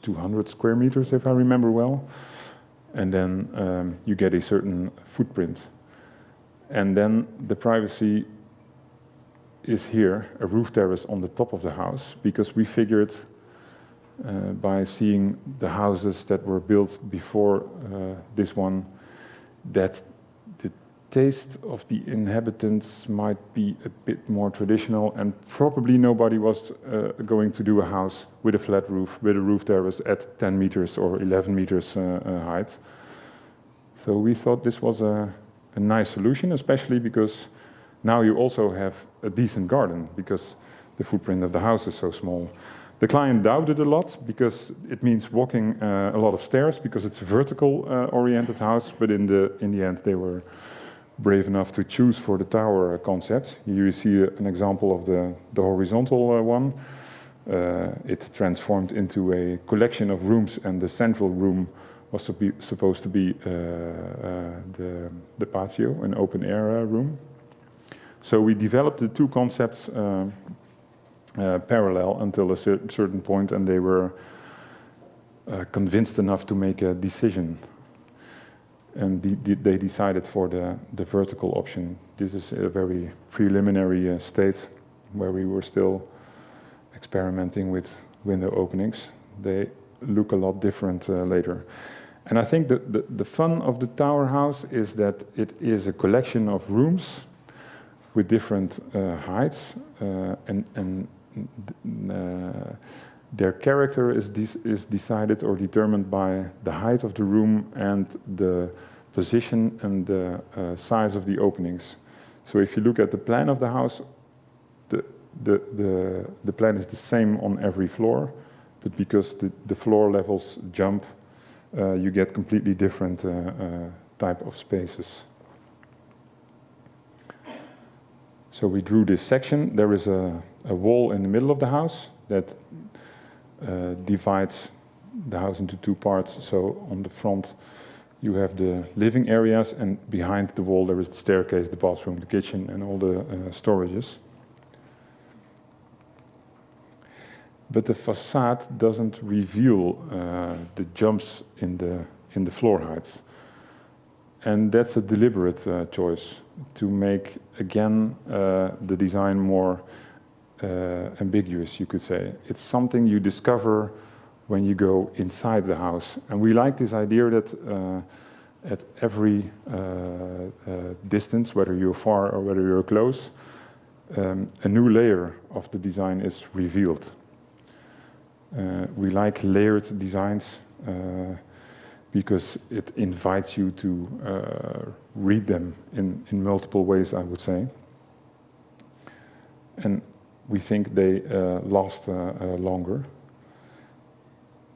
200 square meters, if I remember well. And then you get a certain footprint. And then the privacy is here, a roof terrace on the top of the house, because we figured by seeing the houses that were built before this one, that the taste of the inhabitants might be a bit more traditional, and probably nobody was going to do a house with a flat roof, with a roof terrace at 10 meters or 11 meters height. So we thought this was a nice solution, especially because now you also have a decent garden, because the footprint of the house is so small. The client doubted a lot, because it means walking a lot of stairs, because it's a vertical oriented house, but in the end they were brave enough to choose for the tower concept. Here you see an example of the horizontal one. It transformed into a collection of rooms, and the central room was supposed to be the patio, an open air room. So we developed the 2 concepts parallel until a certain point, and they were convinced enough to make a decision. And they decided for the vertical option. This is a very preliminary state where we were still experimenting with window openings. They look a lot different later. And I think the fun of the tower house is that it is a collection of rooms with different heights, and their character is decided or determined by the height of the room and the position and the size of the openings. So if you look at the plan of the house, the plan is the same on every floor, but because the floor levels jump, you get completely different type of spaces. So we drew this section. There is a wall in the middle of the house that divides the house into 2 parts. So on the front you have the living areas, and behind the wall there is the staircase, the bathroom, the kitchen, and all the storages. But the facade doesn't reveal the jumps in the floor heights. And that's a deliberate choice to make, again, the design more ambiguous, you could say. It's something you discover when you go inside the house. And we like this idea that at every distance, whether you're far or whether you're close, a new layer of the design is revealed. We like layered designs because it invites you to read them in multiple ways, I would say. And we think they last longer.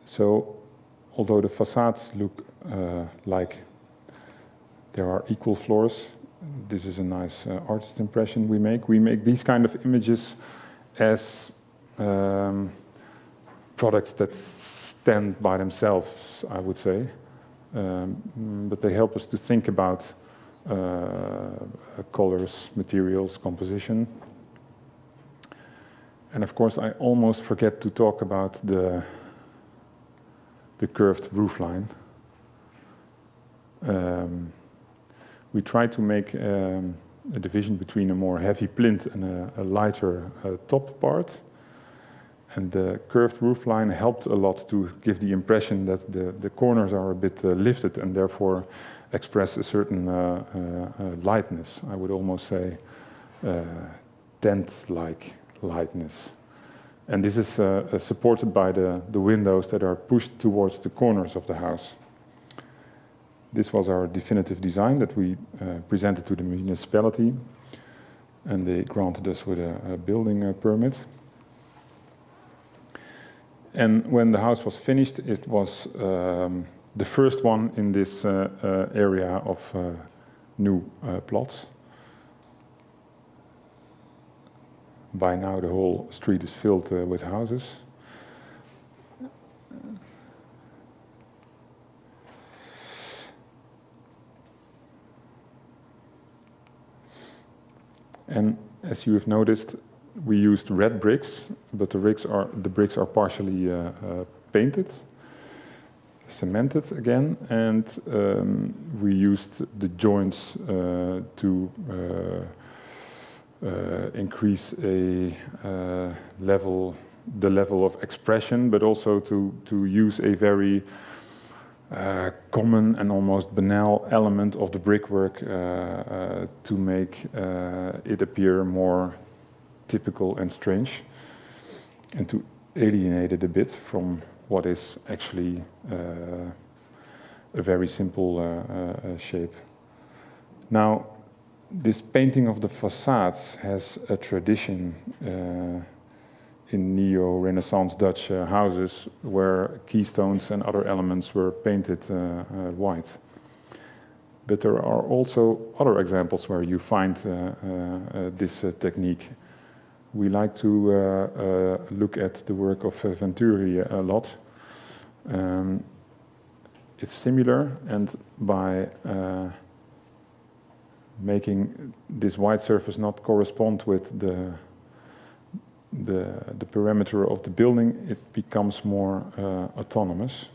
So, although the facades look like there are equal floors, this is a nice artist impression we make. We make these kind of images as products that stand by themselves, I would say. But they help us to think about colors, materials, composition. And of course, I almost forget to talk about the curved roofline. We try to make a division between a more heavy plinth and a lighter top part. And the curved roof line helped a lot to give the impression that the corners are a bit lifted and therefore express a certain lightness. I would almost say tent-like lightness. And this is supported by the windows that are pushed towards the corners of the house. This was our definitive design that we presented to the municipality, and they granted us with a building permit. And when the house was finished, it was the first one in this area of new plots. By now the whole street is filled with houses. And as you have noticed, we used red bricks, but the bricks are partially painted, cemented again, and we used the joints to increase the level of expression, but also to use a very common and almost banal element of the brickwork to make it appear more typical and strange, and to alienate it a bit from what is actually a very simple shape. Now, this painting of the facades has a tradition in neo-Renaissance Dutch houses where keystones and other elements were painted white. But there are also other examples where you find this technique. We like to look at the work of Venturi a lot. It's similar, and by making this white surface not correspond with the perimeter of the building, it becomes more autonomous.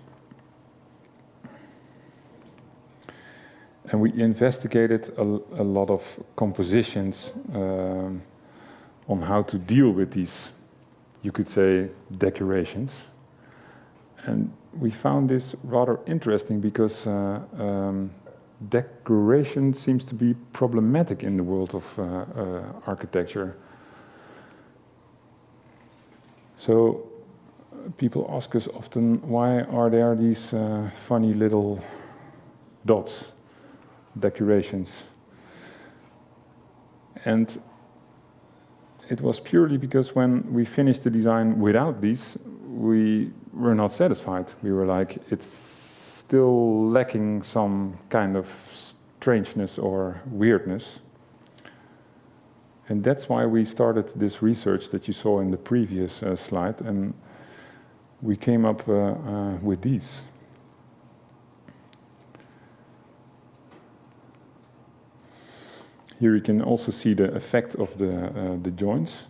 And we investigated a lot of compositions on how to deal with these, you could say, decorations. And we found this rather interesting because decoration seems to be problematic in the world of architecture. So people ask us often, why are there these funny little dots, decorations? And it was purely because when we finished the design without these, we were not satisfied. We were like, it's still lacking some kind of strangeness or weirdness. And that's why we started this research that you saw in the previous slide, and we came up with these. Here you can also see the effect of the joints.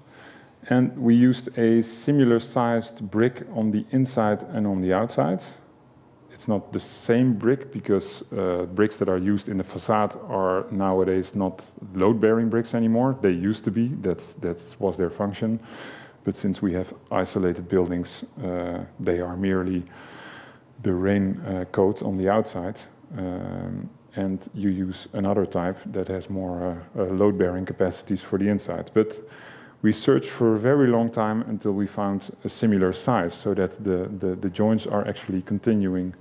And we used a similar sized brick on the inside and on the outside. It's not the same brick because bricks that are used in the facade are nowadays not load-bearing bricks anymore. They used to be, that was their function. But since we have isolated buildings, they are merely the raincoat on the outside. And you use another type that has more load-bearing capacities for the inside. But we searched for a very long time until we found a similar size, so that the joints are actually continuing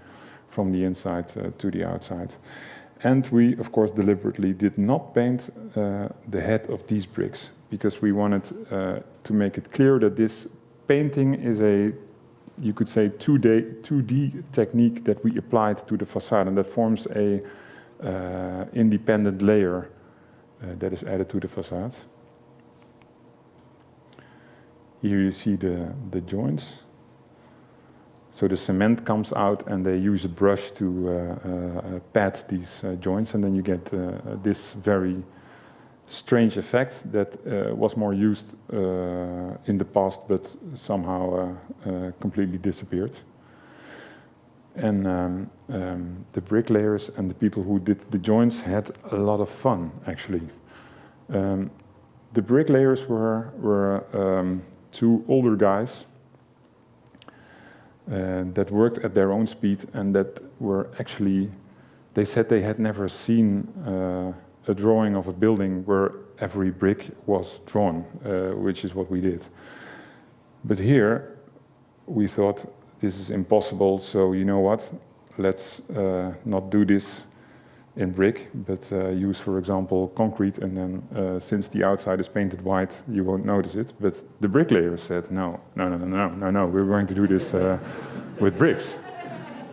from the inside to the outside. And we, of course, deliberately did not paint the head of these bricks, because we wanted to make it clear that this painting is a, you could say, 2D technique that we applied to the facade, and that forms a independent layer that is added to the facade. Here you see the joints. So the cement comes out and they use a brush to pad these joints, and then you get this very strange effect that was more used in the past but somehow completely disappeared. And the bricklayers and the people who did the joints had a lot of fun, actually. The bricklayers were two older guys that worked at their own speed and that were actually, they said they had never seen a drawing of a building where every brick was drawn, which is what we did. But here we thought this is impossible, so you know what, let's not do this in brick, but use, for example, concrete, and then since the outside is painted white, you won't notice it. But the bricklayers said, no, we're going to do this with bricks.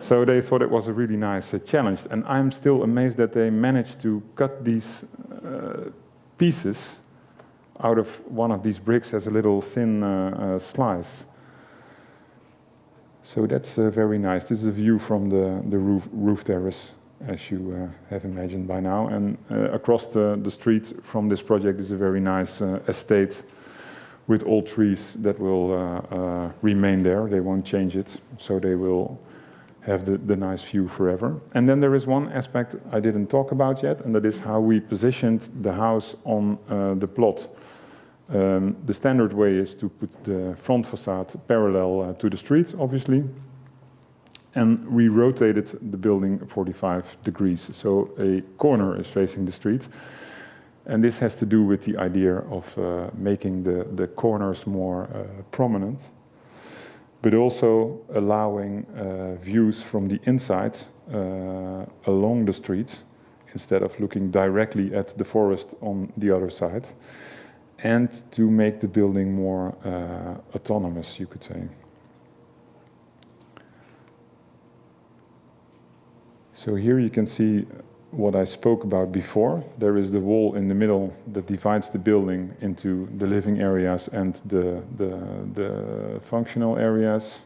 So they thought it was a really nice challenge, and I'm still amazed that they managed to cut these pieces out of one of these bricks as a little thin slice. So that's very nice. This is a view from the roof terrace, as you have imagined by now. And across the street from this project is a very nice estate with old trees that will remain there. They won't change it, so they will have the nice view forever. And then there is one aspect I didn't talk about yet, and that is how we positioned the house on the plot. The standard way is to put the front facade parallel to the street, obviously. And we rotated the building 45 degrees, so a corner is facing the street. And this has to do with the idea of making the corners more prominent, but also allowing views from the inside along the street, instead of looking directly at the forest on the other side, and to make the building more autonomous, you could say. So here you can see what I spoke about before. There is the wall in the middle that divides the building into the living areas and the functional areas.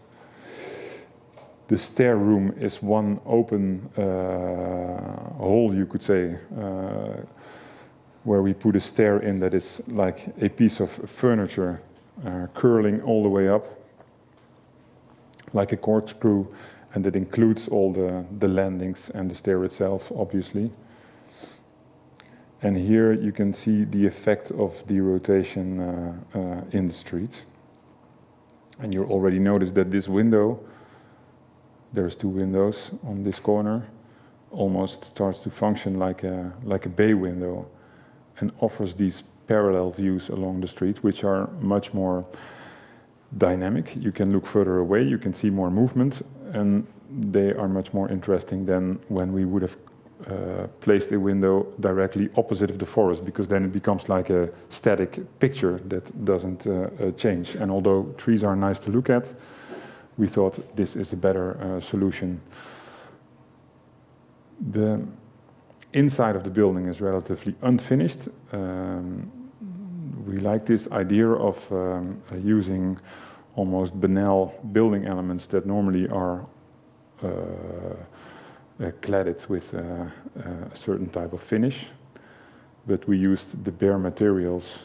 The stair room is one open hole, you could say, where we put a stair in that is like a piece of furniture curling all the way up, like a corkscrew. And that includes all the landings and the stair itself, obviously. And here you can see the effect of the rotation in the street. And you already noticed that this window, there's two windows on this corner, almost starts to function like a bay window, and offers these parallel views along the street, which are much more dynamic. You can look further away, you can see more movement, and they are much more interesting than when we would have placed a window directly opposite of the forest, because then it becomes like a static picture that doesn't change. And although trees are nice to look at, we thought this is a better solution. The inside of the building is relatively unfinished. We like this idea of using almost banal building elements that normally are cladded with a certain type of finish, but we used the bare materials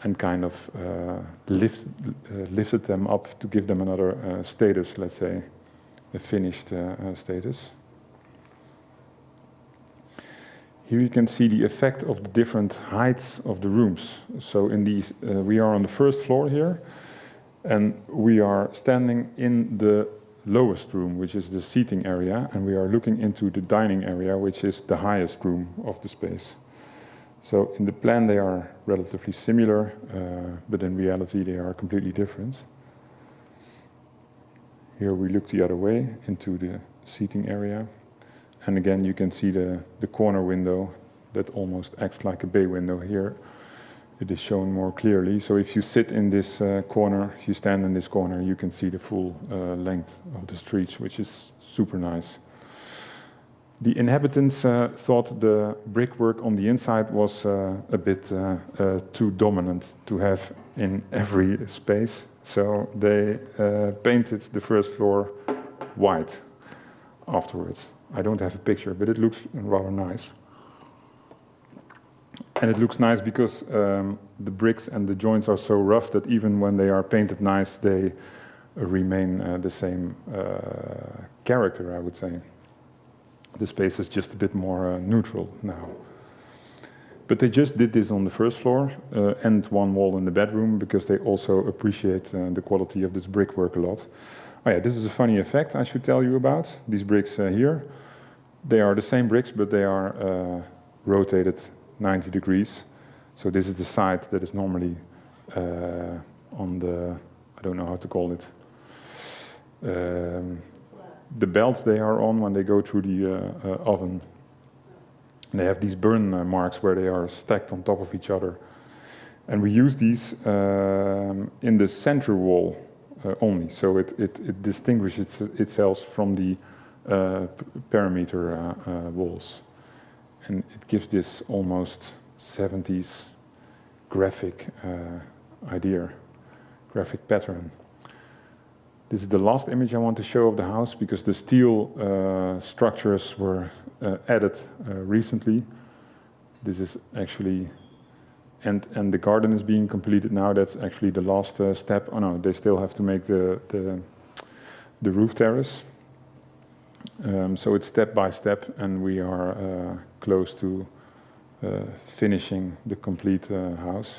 and kind of lifted them up to give them another status, let's say, a finished status. Here you can see the effect of the different heights of the rooms. So in these, we are on the first floor here, and we are standing in the lowest room, which is the seating area, and we are looking into the dining area, which is the highest room of the space. So in the plan they are relatively similar, but in reality they are completely different. Here we look the other way into the seating area. And again, you can see the corner window that almost acts like a bay window here. It is shown more clearly. So if you sit in this corner, if you stand in this corner, you can see the full length of the streets, which is super nice. The inhabitants thought the brickwork on the inside was a bit too dominant to have in every space. So they painted the first floor white afterwards. I don't have a picture, but it looks rather nice. And it looks nice because the bricks and the joints are so rough that even when they are painted nice, they remain the same character, I would say. The space is just a bit more neutral now. But they just did this on the first floor and one wall in the bedroom, because they also appreciate the quality of this brickwork a lot. Oh yeah, this is a funny effect I should tell you about. These bricks here, they are the same bricks, but they are rotated 90 degrees. So this is the side that is normally on the, I don't know how to call it, the belt they are on when they go through the oven. And they have these burn marks where they are stacked on top of each other. And we use these in the center wall only, so it distinguishes itself from the perimeter walls. And it gives this almost 70s graphic idea, graphic pattern. This is the last image I want to show of the house because the steel structures were added recently. This is actually, and the garden is being completed now. That's actually the last step. Oh no, they still have to make the roof terrace. So it's step by step, and we are close to finishing the complete house.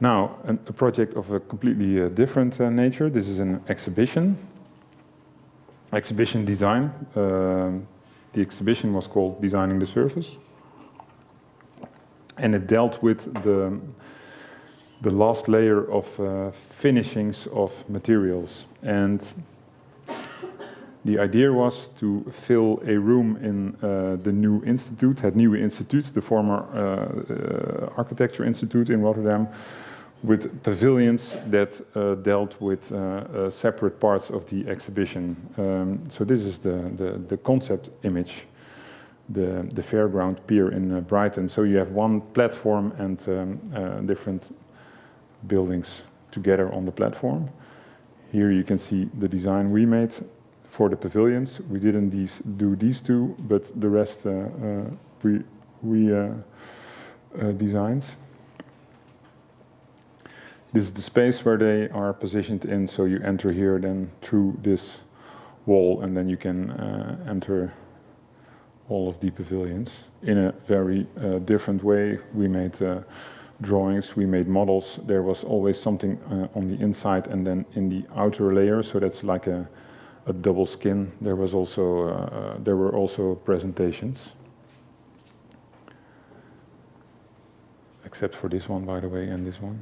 Now, a project of a completely different nature. This is an exhibition design. The exhibition was called Designing the Surface. And it dealt with the last layer of finishings of materials. And the idea was to fill a room in the new institute, het Nieuwe Instituut, the former architecture institute in Rotterdam, with pavilions that dealt with separate parts of the exhibition. So this is the concept image, the fairground pier in Brighton. So you have one platform and different buildings together on the platform. Here you can see the design we made for the pavilions. We didn't do these two, but the rest we designed. This is the space where they are positioned in, so you enter here then through this wall, and then you can enter all of the pavilions in a very different way. We made drawings, we made models. There was always something on the inside and then in the outer layer, so that's like a double skin. There was also there were also presentations, except for this one, by the way, and this one.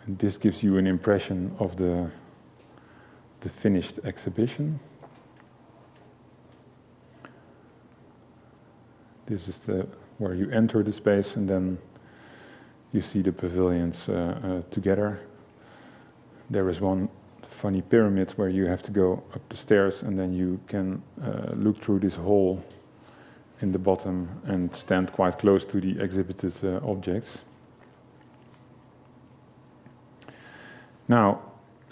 And this gives you an impression of the finished exhibition. This is where you enter the space, and then you see the pavilions together. There is one funny pyramid where you have to go up the stairs, and then you can look through this hole in the bottom and stand quite close to the exhibited objects. Now,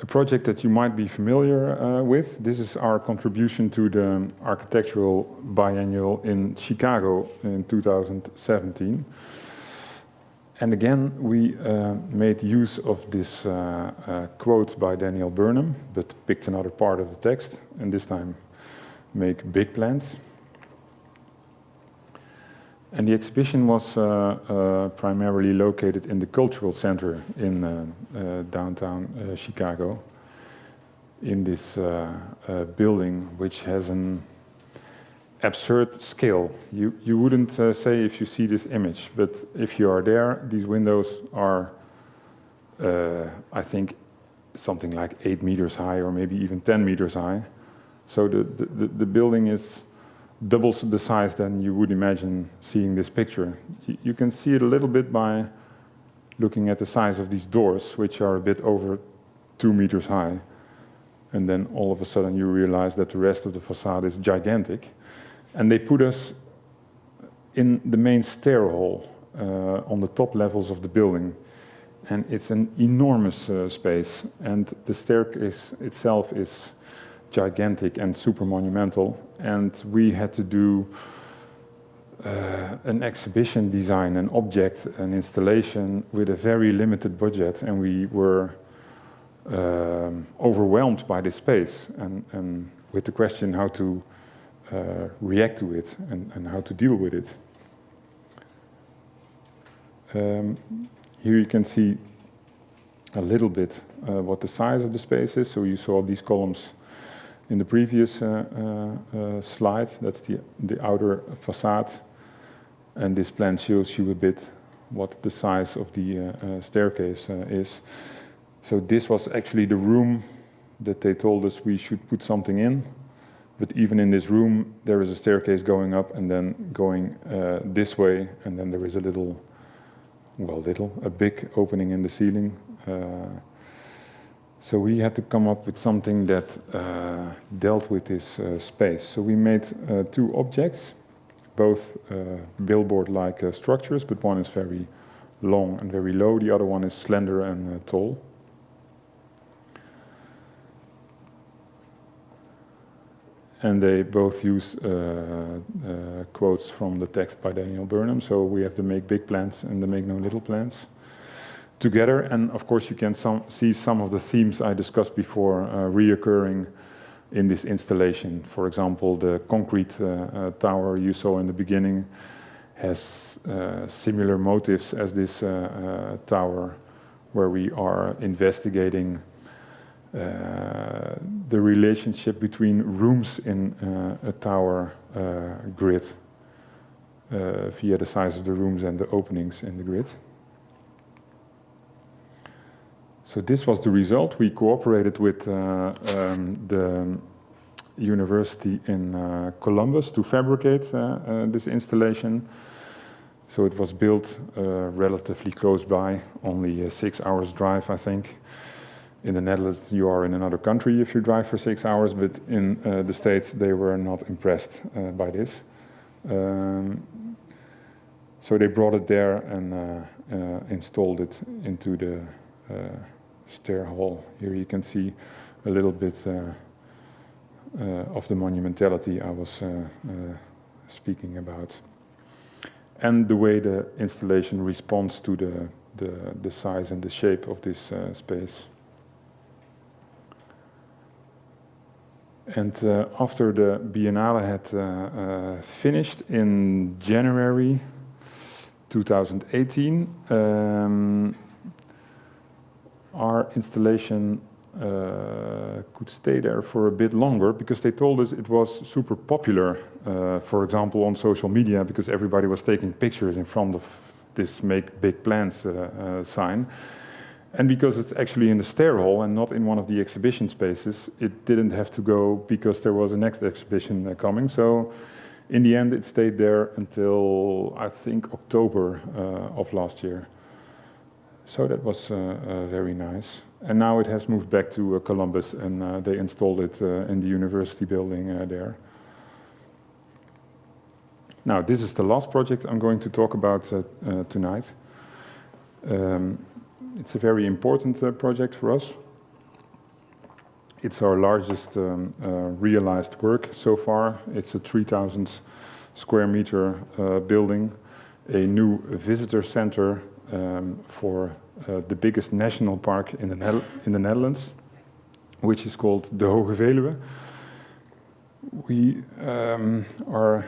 a project that you might be familiar with, this is our contribution to the architectural biennial in Chicago in 2017. And again, we made use of this quote by Daniel Burnham, but picked another part of the text, and this time make big plans. And the exhibition was primarily located in the cultural center in downtown Chicago, in this building which has an absurd scale. You wouldn't say if you see this image, but if you are there, these windows are, I think, something like 8 meters high or maybe even 10 meters high. So the building is doubles the size than you would imagine seeing this picture. You can see it a little bit by looking at the size of these doors, which are a bit over 2 meters high. And then all of a sudden you realize that the rest of the facade is gigantic. And they put us in the main stair hall on the top levels of the building. And it's an enormous space. And the staircase itself is gigantic and super monumental, and we had to do an exhibition design, an object, an installation with a very limited budget, and we were overwhelmed by this space and with the question how to react to it and how to deal with it. Here you can see a little bit what the size of the space is. So you saw these columns in the previous slide. That's the outer facade. And this plan shows you a bit what the size of the staircase is. So this was actually the room that they told us we should put something in. But even in this room, there is a staircase going up and then going this way. And then there is a big opening in the ceiling. So we had to come up with something that dealt with this space. So we made two objects, both billboard-like structures, but one is very long and very low. The other one is slender and tall. And they both use quotes from the text by Daniel Burnham. So we have the Make Big Plans and the Make No Little Plans together. And of course you can see some of the themes I discussed before reoccurring in this installation. For example, the concrete tower you saw in the beginning has similar motives as this tower, where we are investigating the relationship between rooms in a tower grid via the size of the rooms and the openings in the grid. So this was the result. We cooperated with the university in Columbus to fabricate this installation. So it was built relatively close by, only 6 hours drive, I think. In the Netherlands, you are in another country if you drive for 6 hours, but in the States, they were not impressed by this. So they brought it there and installed it into the stair hall. Here you can see a little bit of the monumentality I was speaking about. And the way the installation responds to the size and the shape of this space. And after the Biennale had finished in January 2018, our installation could stay there for a bit longer because they told us it was super popular, for example, on social media, because everybody was taking pictures in front of this Make Big Plans sign. And because it's actually in the stair hall and not in one of the exhibition spaces, it didn't have to go because there was a next exhibition coming. So in the end, it stayed there until, I think, October of last year. So that was very nice. And now it has moved back to Columbus, and they installed it in the university building there. Now, this is the last project I'm going to talk about tonight. It's a very important project for us. It's our largest realized work so far. It's a 3,000 square meter building, a new visitor center for the biggest national park in the Netherlands, which is called the Hoge Veluwe. We are,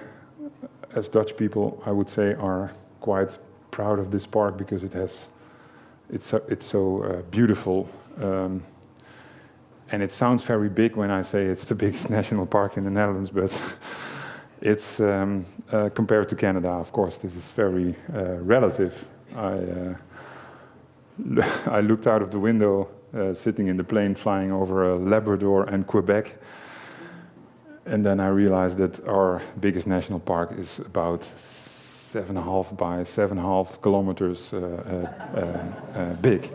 as Dutch people, I would say, are quite proud of this park because it's so beautiful. And it sounds very big when I say it's the biggest national park in the Netherlands, but it's compared to Canada, of course, this is very relative. I looked out of the window, sitting in the plane flying over Labrador and Quebec, and then I realized that our biggest national park is about 7.5 by 7.5 kilometers big.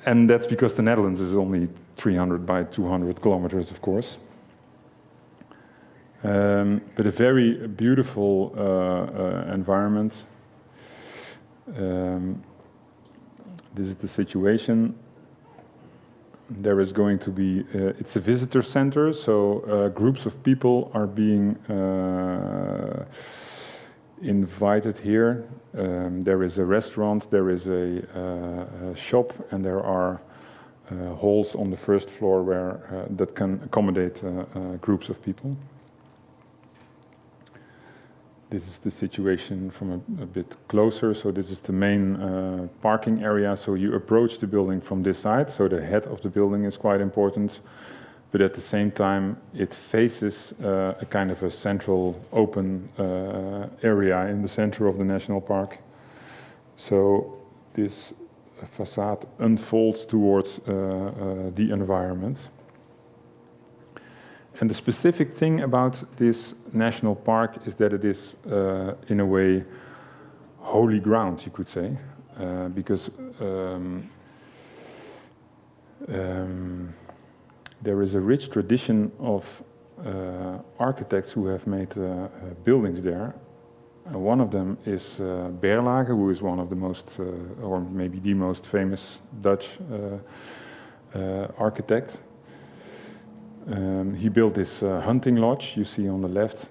And that's because the Netherlands is only 300 by 200 kilometers, of course. But a very beautiful environment. This is the situation. There is going to be, it's a visitor center, so groups of people are being invited here. There is a restaurant, there is a shop, and there are halls on the first floor where that can accommodate groups of people. This is the situation from a bit closer. So this is the main parking area. So you approach the building from this side. So the head of the building is quite important. But at the same time, it faces a kind of a central open area in the center of the national park. So this facade unfolds towards the environment. And the specific thing about this national park is that it is, in a way, holy ground, you could say, because there is a rich tradition of architects who have made buildings there. One of them is Berlage, who is one of the most, or maybe the most famous Dutch architect. He built this hunting lodge you see on the left,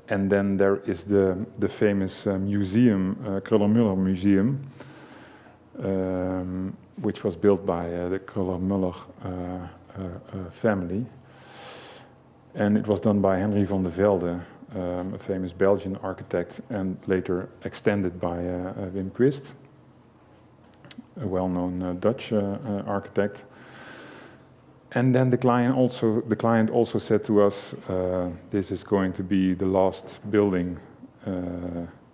and then there is the famous museum, Kröller-Müller Museum, which was built by the Kröller-Müller family, and it was done by Henry van de Velde, a famous Belgian architect, and later extended by Wim Quist, a well-known Dutch architect. And then the client also said to us, this is going to be the last building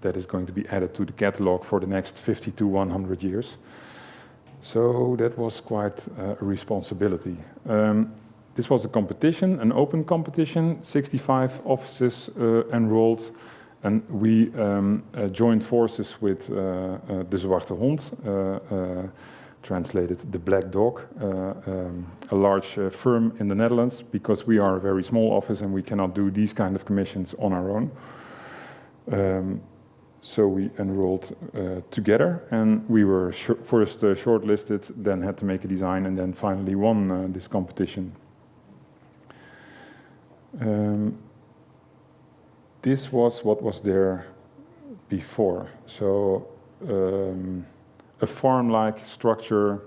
that is going to be added to the catalog for the next 50 to 100 years. So that was quite a responsibility. This was a competition, an open competition, 65 offices enrolled, and we joined forces with De Zwarte Hond, translated the black dog, a large firm in the Netherlands, because we are a very small office and we cannot do these kind of commissions on our own. So we enrolled together, and we were first shortlisted, then had to make a design, and then finally won this competition. This was what was there before. So a farm-like structure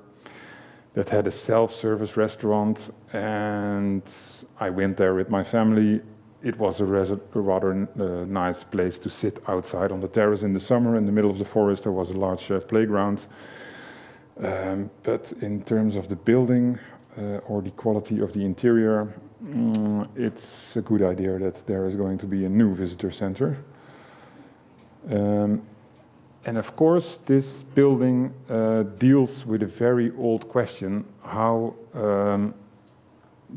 that had a self-service restaurant, and I went there with my family. It was a rather nice place to sit outside on the terrace in the summer. In the middle of the forest there was a large playground. But in terms of the building or the quality of the interior, it's a good idea that there is going to be a new visitor center. And of course, this building deals with a very old question: how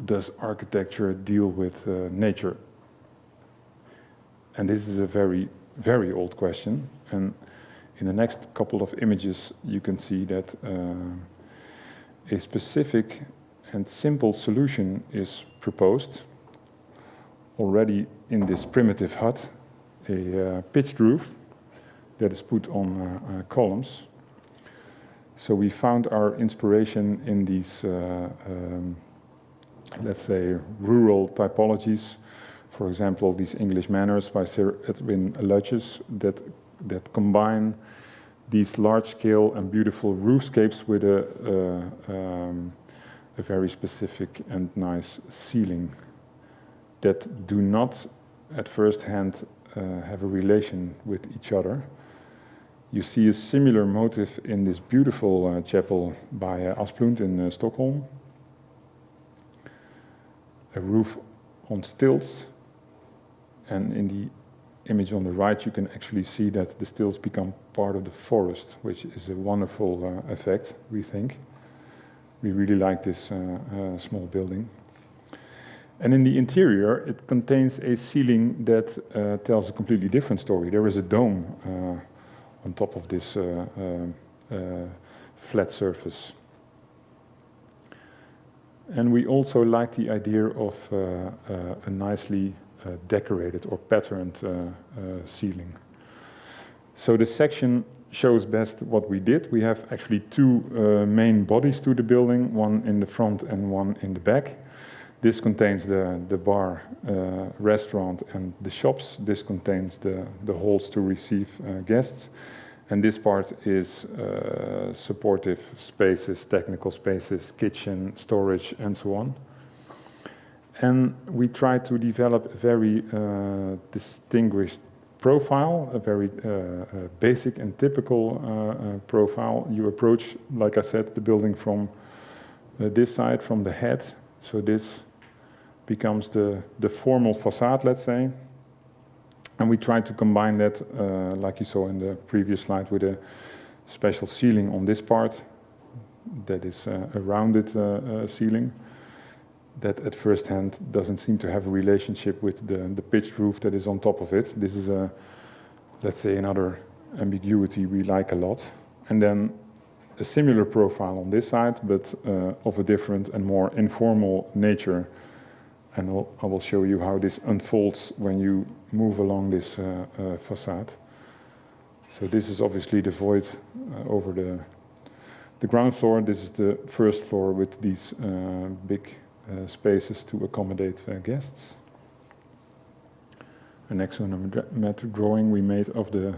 does architecture deal with nature? And this is a very, very old question. And in the next couple of images, you can see that a specific and simple solution is proposed already in this primitive hut, a pitched roof that is put on columns. So we found our inspiration in these, let's say, rural typologies. For example, these English Manors by Sir Edwin Lutyens that combine these large-scale and beautiful roofscapes with a very specific and nice ceiling that do not, at first hand, have a relation with each other. You see a similar motif in this beautiful chapel by Asplund in Stockholm. A roof on stilts, and in the image on the right you can actually see that the stilts become part of the forest, which is a wonderful effect, we think. We really like this small building. And in the interior it contains a ceiling that tells a completely different story. There is a dome on top of this flat surface. And we also like the idea of a nicely decorated or patterned ceiling. So the section shows best what we did. We have actually two main bodies to the building, one in the front and one in the back. This contains the bar, restaurant and the shops. This contains the halls to receive guests. And this part is supportive spaces, technical spaces, kitchen, storage, and so on. And we try to develop a very distinguished profile, a very basic and typical profile. You approach, like I said, the building from this side, from the head. So this becomes the formal facade, let's say. And we try to combine that, like you saw in the previous slide, with a special ceiling on this part. That is a rounded ceiling. That at first hand doesn't seem to have a relationship with the pitched roof that is on top of it. This is let's say, another ambiguity we like a lot. And then a similar profile on this side, but of a different and more informal nature. And I will show you how this unfolds when you move along this facade. So this is obviously the void over the ground floor. This is the first floor with these big spaces to accommodate guests. An axonometric drawing we made of the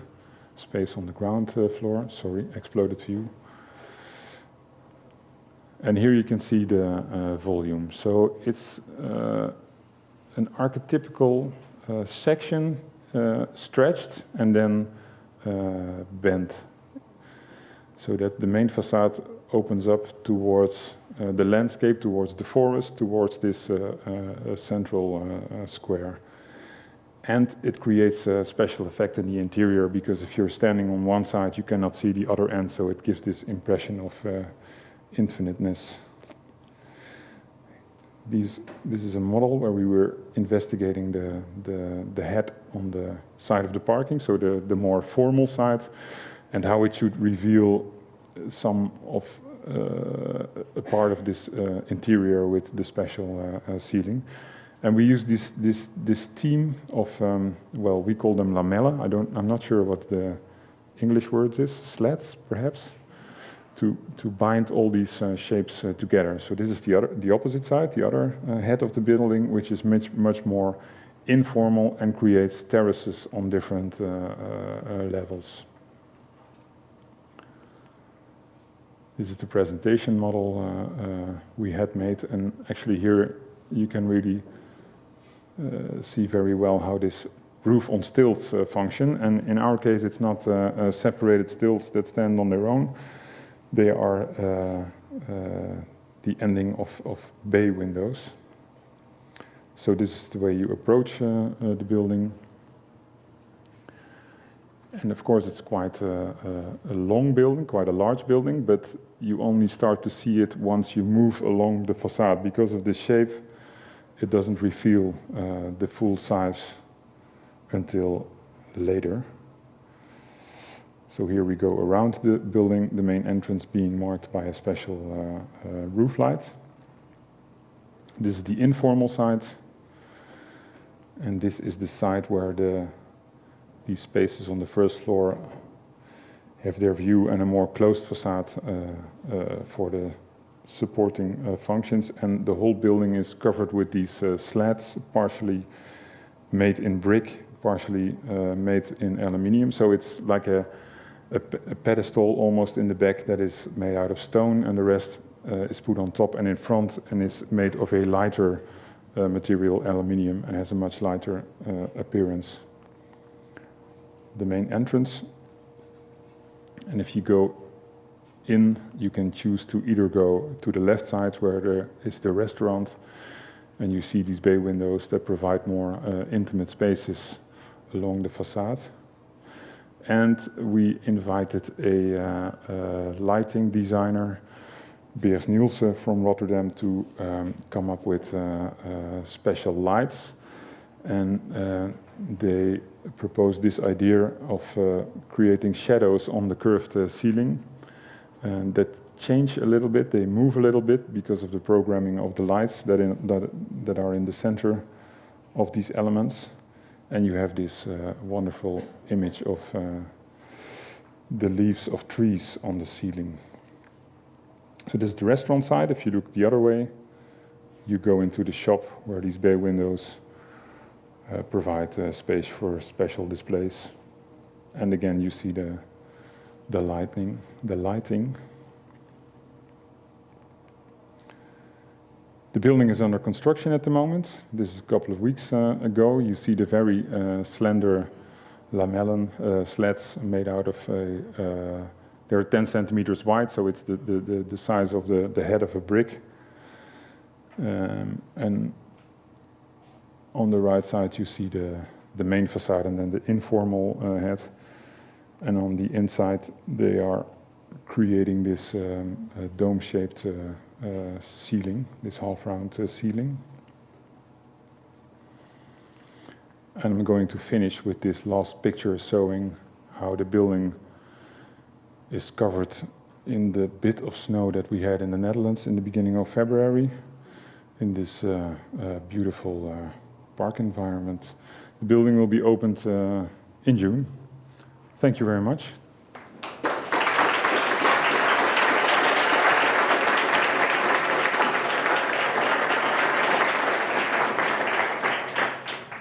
space on the ground floor. Sorry, exploded view. And here you can see the volume. So it's an archetypical section stretched and then bent. So that the main facade opens up towards the landscape, towards the forest, towards this central square. And it creates a special effect in the interior, because if you're standing on one side, you cannot see the other end, so it gives this impression of infiniteness. This is a model where we were investigating the head on the side of the parking, so the more formal side, and how it should reveal some of a part of this interior with the special ceiling. And we use this team of well, we call them lamella. I'm not sure what the English word is. Slats, perhaps, to bind all these shapes together. So this is the opposite side, the other head of the building, which is much more informal and creates terraces on different levels. This is the presentation model we had made, and actually here you can really see very well how this roof on stilts function. And in our case, it's not separated stilts that stand on their own. They are the ending of bay windows. So this is the way you approach the building. And of course, it's quite a long building, quite a large building, but you only start to see it once you move along the facade. Because of the shape, it doesn't reveal the full size until later. So here we go around the building, the main entrance being marked by a special roof light. This is the informal side, and this is the side where these spaces on the first floor have their view and a more closed facade for the supporting functions. And the whole building is covered with these slats, partially made in brick, partially made in aluminium. So it's like a pedestal almost in the back that is made out of stone, and the rest is put on top and in front, and is made of a lighter material, aluminium, and has a much lighter appearance. The main entrance, and if you go in, you can choose to either go to the left side where there is the restaurant, and you see these bay windows that provide more intimate spaces along the facade. And we invited a lighting designer, Beers Nielsen from Rotterdam, to come up with special lights. And they proposed this idea of creating shadows on the curved ceiling, and that change a little bit, they move a little bit because of the programming of the lights that are in the center of these elements. And you have this wonderful image of the leaves of trees on the ceiling. So this is the restaurant side. If you look the other way, you go into the shop where these bay windows provide space for special displays. And again, you see the lighting. The building is under construction at the moment. This is a couple of weeks ago. You see the very slender lamellen slats made out of they're 10 centimeters wide, so it's the size of the head of a brick. And on the right side you see the main facade and then the informal head. And on the inside they are creating this dome-shaped ceiling, this half-round ceiling. And I'm going to finish with this last picture showing how the building is covered in the bit of snow that we had in the Netherlands in the beginning of February, in this beautiful park environment. The building will be opened in June. Thank you very much.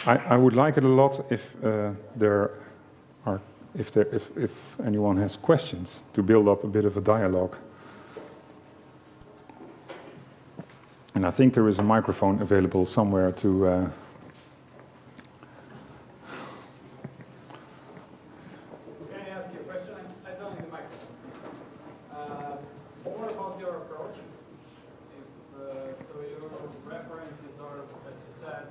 I would like it a lot if if anyone has questions, to build up a bit of a dialogue. And I think there is a microphone available somewhere to. Can I ask you a question? I don't need the microphone. More about your approach. So your references are, as you said.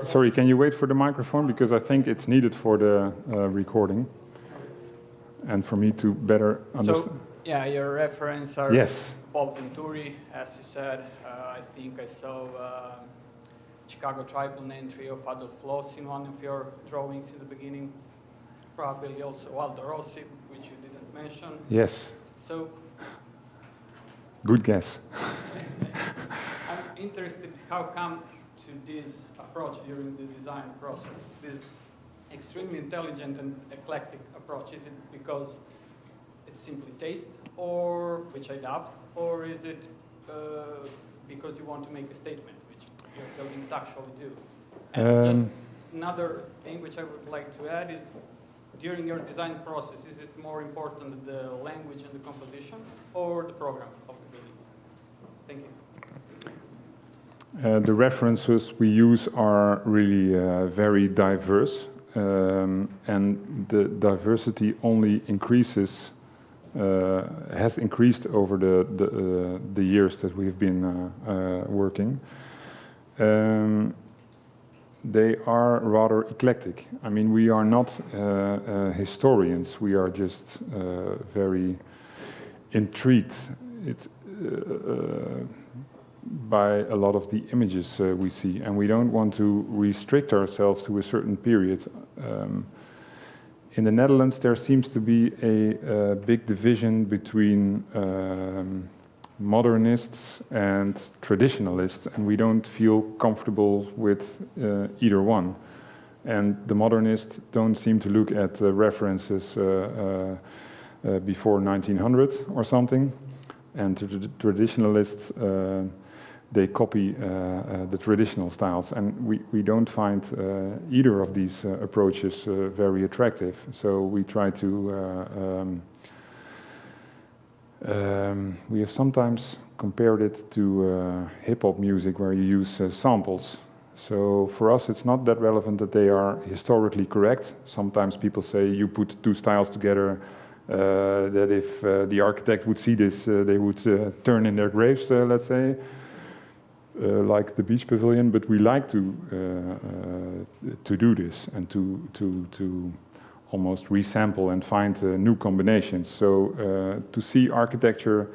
Sorry, can you wait for the microphone? Because I think it's needed for the recording. And for me to better understand. So, yeah, your reference are Yes. Bob Venturi, as you said. I think I saw Chicago Tribune entry of Adolf Loos in one of your drawings in the beginning. Probably also Waldo Rossi, which you didn't mention. Yes. So Good guess. I'm interested how come to this approach during the design process, this extremely intelligent and eclectic approach. Is it because it's simply taste, or which I doubt, or is it because you want to make a statement, which your buildings actually do? And just another thing which I would like to add is, during your design process, is it more important the language and the composition, or the program of the building? Thank you. The references we use are really very diverse, and the diversity only increases, has increased over the years that we've been working. They are rather eclectic. I mean, we are not historians. We are just very intrigued by a lot of the images we see, and we don't want to restrict ourselves to a certain period. In the Netherlands, there seems to be a big division between modernists and traditionalists, and we don't feel comfortable with either one. And the modernists don't seem to look at references before 1900 or something, and the traditionalists they copy the traditional styles, and we don't find either of these approaches very attractive. So we try to we have sometimes compared it to hip-hop music, where you use samples. So for us, it's not that relevant that they are historically correct. Sometimes people say you put two styles together, that if the architect would see this, they would turn in their graves, let's say, like the beach pavilion. But we like to do this and to almost resample and find new combinations. So to see architecture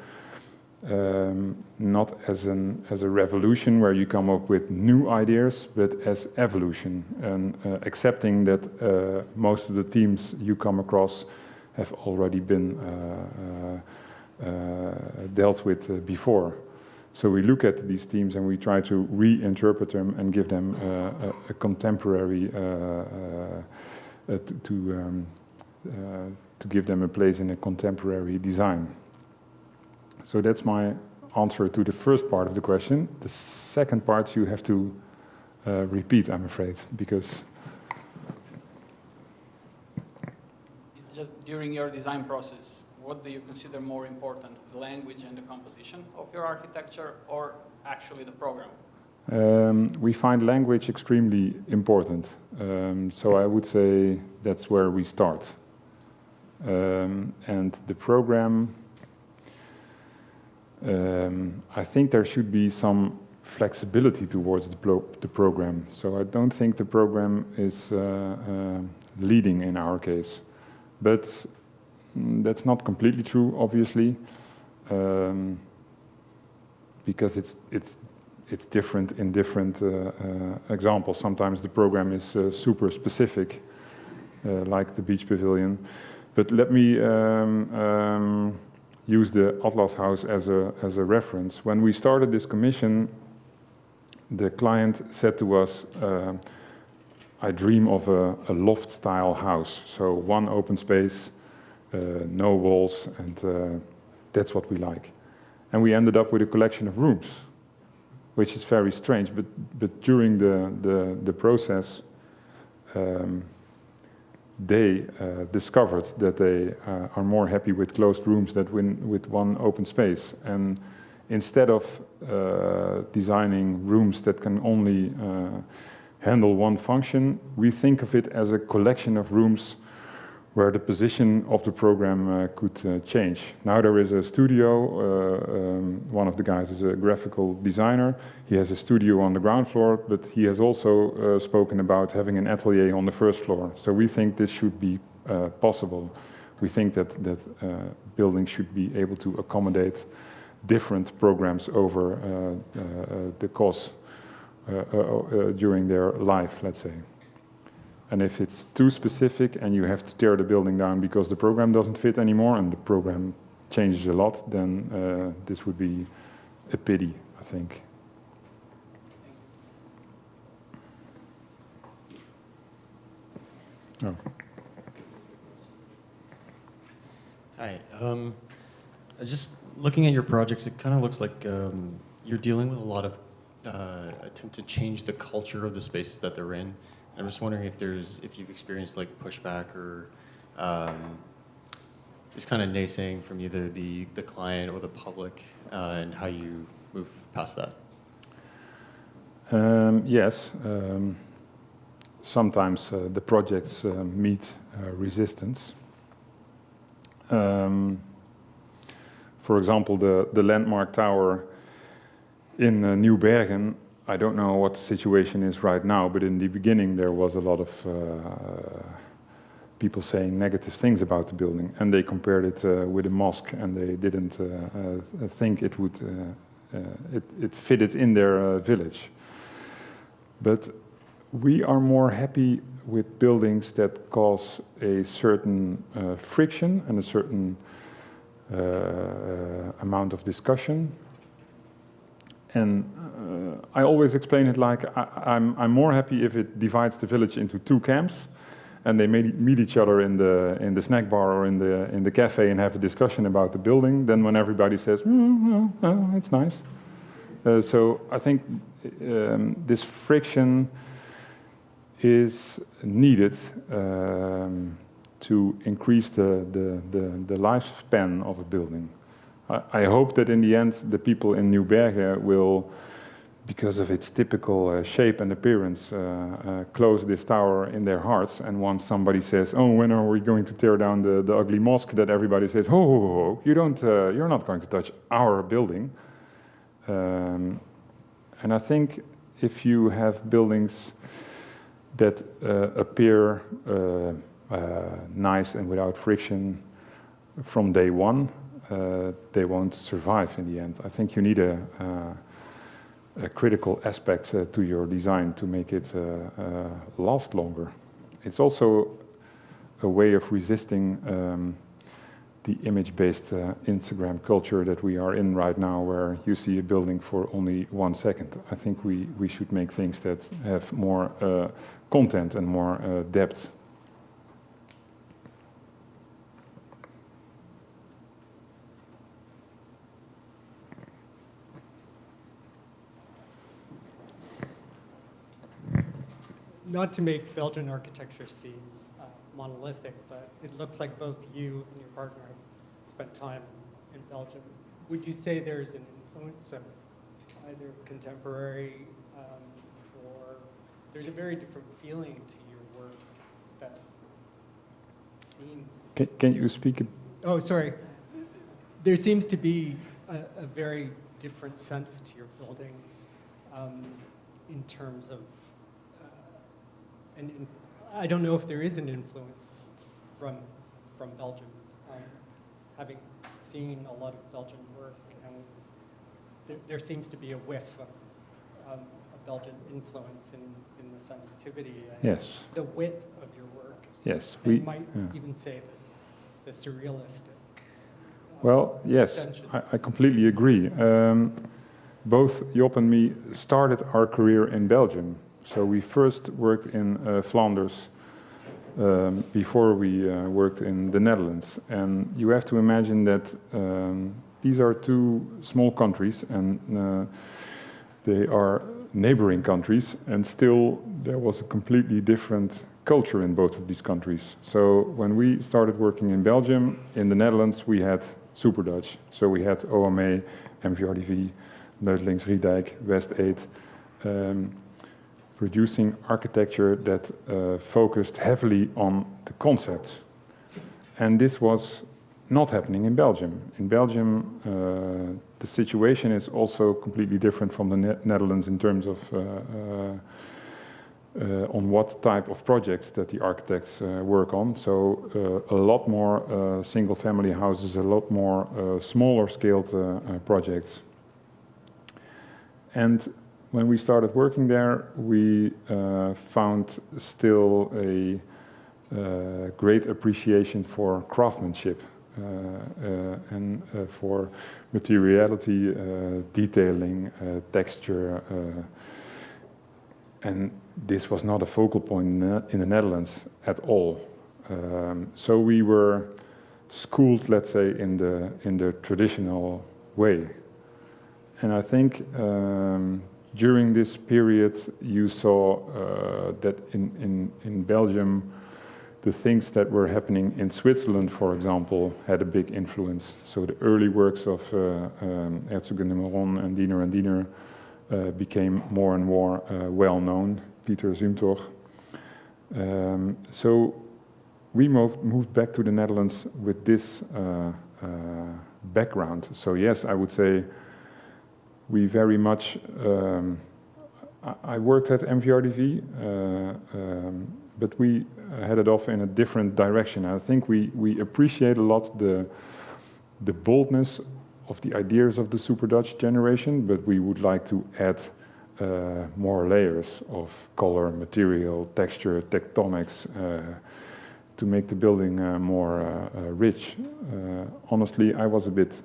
not as a revolution where you come up with new ideas, but as evolution, and accepting that most of the themes you come across have already been dealt with before. So we look at these themes and we try to reinterpret them and give them a contemporary to give them a place in a contemporary design. So that's my answer to the first part of the question. The second part you have to repeat, I'm afraid, because It's just during your design process, what do you consider more important, the language and the composition of your architecture, or actually the program? We find language extremely important. So I would say that's where we start. And the program, I think there should be some flexibility towards the program. So I don't think the program is leading in our case. But that's not completely true, obviously, because it's different in different examples. Sometimes the program is super specific, like the beach pavilion. But let me use the Atlas House as a reference. When we started this commission, the client said to us, I dream of a loft-style house. So one open space, no walls, and that's what we like. And we ended up with a collection of rooms, which is very strange. But during the process, they discovered that they are more happy with closed rooms than with one open space. And instead of designing rooms that can only handle one function, we think of it as a collection of rooms where the position of the program could change. Now there is a studio, one of the guys is a graphical designer, he has a studio on the ground floor, but he has also spoken about having an atelier on the first floor. So we think this should be possible. We think that buildings should be able to accommodate different programs over the course during their life, let's say. And if it's too specific and you have to tear the building down because the program doesn't fit anymore and the program changes a lot, then this would be a pity, I think. Oh. Hi. Just looking at your projects, it kind of looks like you're dealing with a lot of attempt to change the culture of the spaces that they're in. I'm just wondering if you've experienced like pushback or just kind of naysaying from either the client or the public, and how you move past that. Yes. Sometimes the projects meet resistance. For example, the landmark tower in New Bergen, I don't know what the situation is right now, but in the beginning there was a lot of people saying negative things about the building, and they compared it with a mosque, and they didn't think it would it fitted in their village. But we are more happy with buildings that cause a certain friction and a certain amount of discussion. And I always explain it like I'm more happy if it divides the village into two camps, and they meet each other in the snack bar or in the cafe and have a discussion about the building, than when everybody says, it's nice. So I think this friction is needed to increase the lifespan of a building. I hope that in the end the people in New Bergen will, because of its typical shape and appearance, close this tower in their hearts. And once somebody says, "Oh, when are we going to tear down the ugly mosque?" that everybody says, "Oh, you don't, you're not going to touch our building." And I think if you have buildings that appear nice and without friction from day one, they won't survive in the end. I think you need a critical aspect to your design to make it last longer. It's also a way of resisting the image-based Instagram culture that we are in right now, where you see a building for only 1 second. I think we should make things that have more content and more depth. Not to make Belgian architecture seem monolithic, but it looks like both you and your partner have spent time in Belgium. Would you say there's an influence of either contemporary or there's a very different feeling to your work that seems. Can you speak? Oh, sorry. There seems to be a very different sense to your buildings in terms of, and I don't know if there is an influence from Belgium. Having seen a lot of Belgian work, and there seems to be a whiff of a Belgian influence in the sensitivity and Yes. the wit of your work. Yes. And We you might yeah. even say the surrealistic. Well, yes, extensions. I completely agree. Both Job and me started our career in Belgium. So we first worked in Flanders before we worked in the Netherlands. And you have to imagine that these are two small countries and they are neighboring countries, and still there was a completely different culture in both of these countries. So when we started working in Belgium, in the Netherlands we had Super Dutch. So we had OMA, MVRDV, Neutlings, Riedijk, West 8, producing architecture that focused heavily on the concept. And this was not happening in Belgium. In Belgium, the situation is also completely different from the Netherlands in terms of on what type of projects that the architects work on. So a lot more single-family houses, a lot more smaller-scaled projects. And when we started working there, we found still a great appreciation for craftsmanship and for materiality, detailing, texture, and this was not a focal point in the Netherlands at all. So we were schooled, let's say, in the traditional way. And I think during this period, you saw that in Belgium, the things that were happening in Switzerland, for example, had a big influence. So the early works of Herzog and de Meuron and Diener became more and more well known. Peter Zumthor. So we moved back to the Netherlands with this background. So yes, I would say we very much. I worked at MVRDV, but we headed off in a different direction. I think we appreciate a lot the boldness of the ideas of the Super Dutch generation, but we would like to add more layers of color, material, texture, tectonics to make the building more rich. Honestly, I was a bit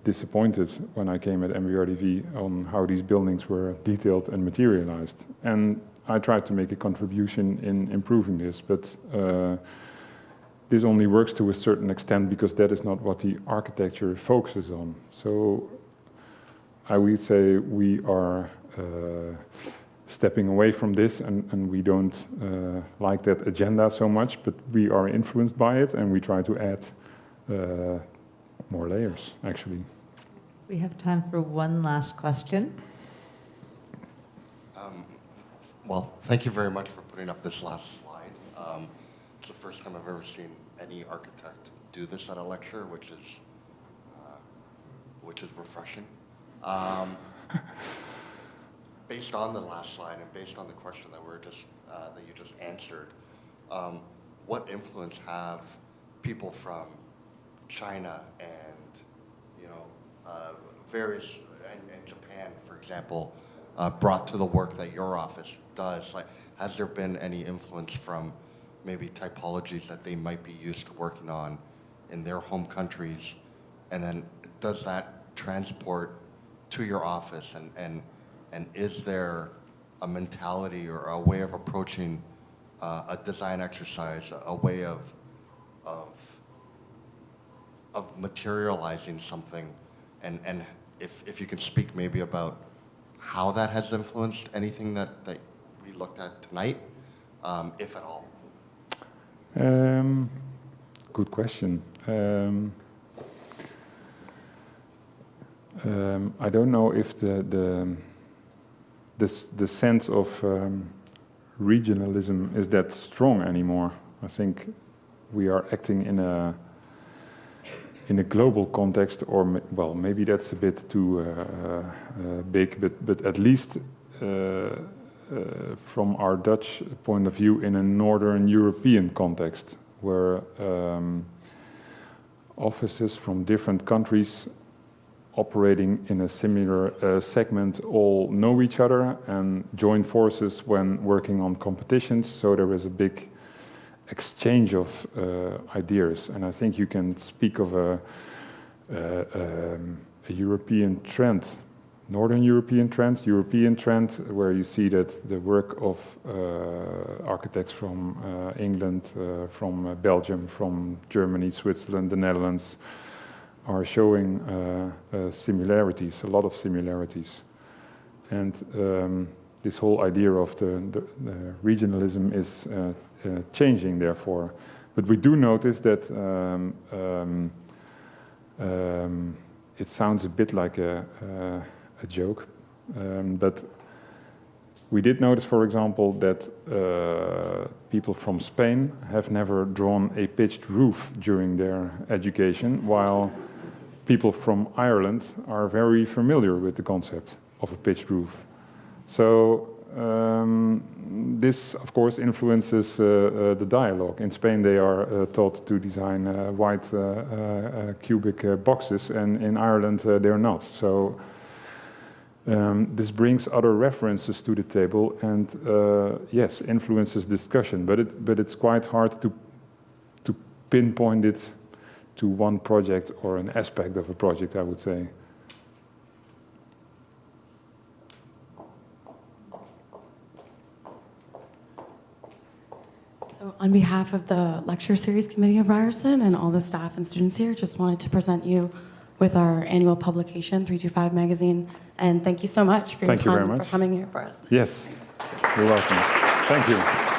disappointed when I came at MVRDV on how these buildings were detailed and materialized. And I tried to make a contribution in improving this, but this only works to a certain extent because that is not what the architecture focuses on. So I would say we are stepping away from this and we don't like that agenda so much, but we are influenced by it and we try to add more layers, actually. We have time for one last question. Well, thank you very much for putting up this last slide. It's the first time I've ever seen any architect do this at a lecture, which is refreshing. Based on the last slide and based on the question that that you just answered, what influence have people from China and various and Japan, for example, brought to the work that your office does? Like, has there been any influence from maybe typologies that they might be used to working on in their home countries, and then does that transport to your office, and is there a mentality or a way of approaching a design exercise, a way of materializing something, and if you can speak maybe about how that has influenced anything that we looked at tonight, if at all? Good question. I don't know if the the sense of regionalism is that strong anymore. I think we are acting in a global context, or well, maybe that's a bit too big, but at least from our Dutch point of view, in a Northern European context, where offices from different countries operating in a similar segment all know each other and join forces when working on competitions. So there is a big exchange of ideas, and I think you can speak of a European trend, Northern European trend, European trend, where you see that the work of architects from England, from Belgium, from Germany, Switzerland, the Netherlands, are showing similarities, a lot of similarities. And this whole idea of the regionalism is changing, therefore. But we do notice that it sounds a bit like a joke, but we did notice, for example, that people from Spain have never drawn a pitched roof during their education, while people from Ireland are very familiar with the concept of a pitched roof. So this, of course, influences the dialogue. In Spain, they are taught to design white cubic boxes, and in Ireland, they're not. So this brings other references to the table, and yes, influences discussion. But it's quite hard to pinpoint it to one project or an aspect of a project, I would say. So on behalf of the lecture series committee of Ryerson and all the staff and students here, just wanted to present you with our annual publication, 325 Magazine. And thank you so much for your time and for coming here for us. Yes, you're welcome. Thank you.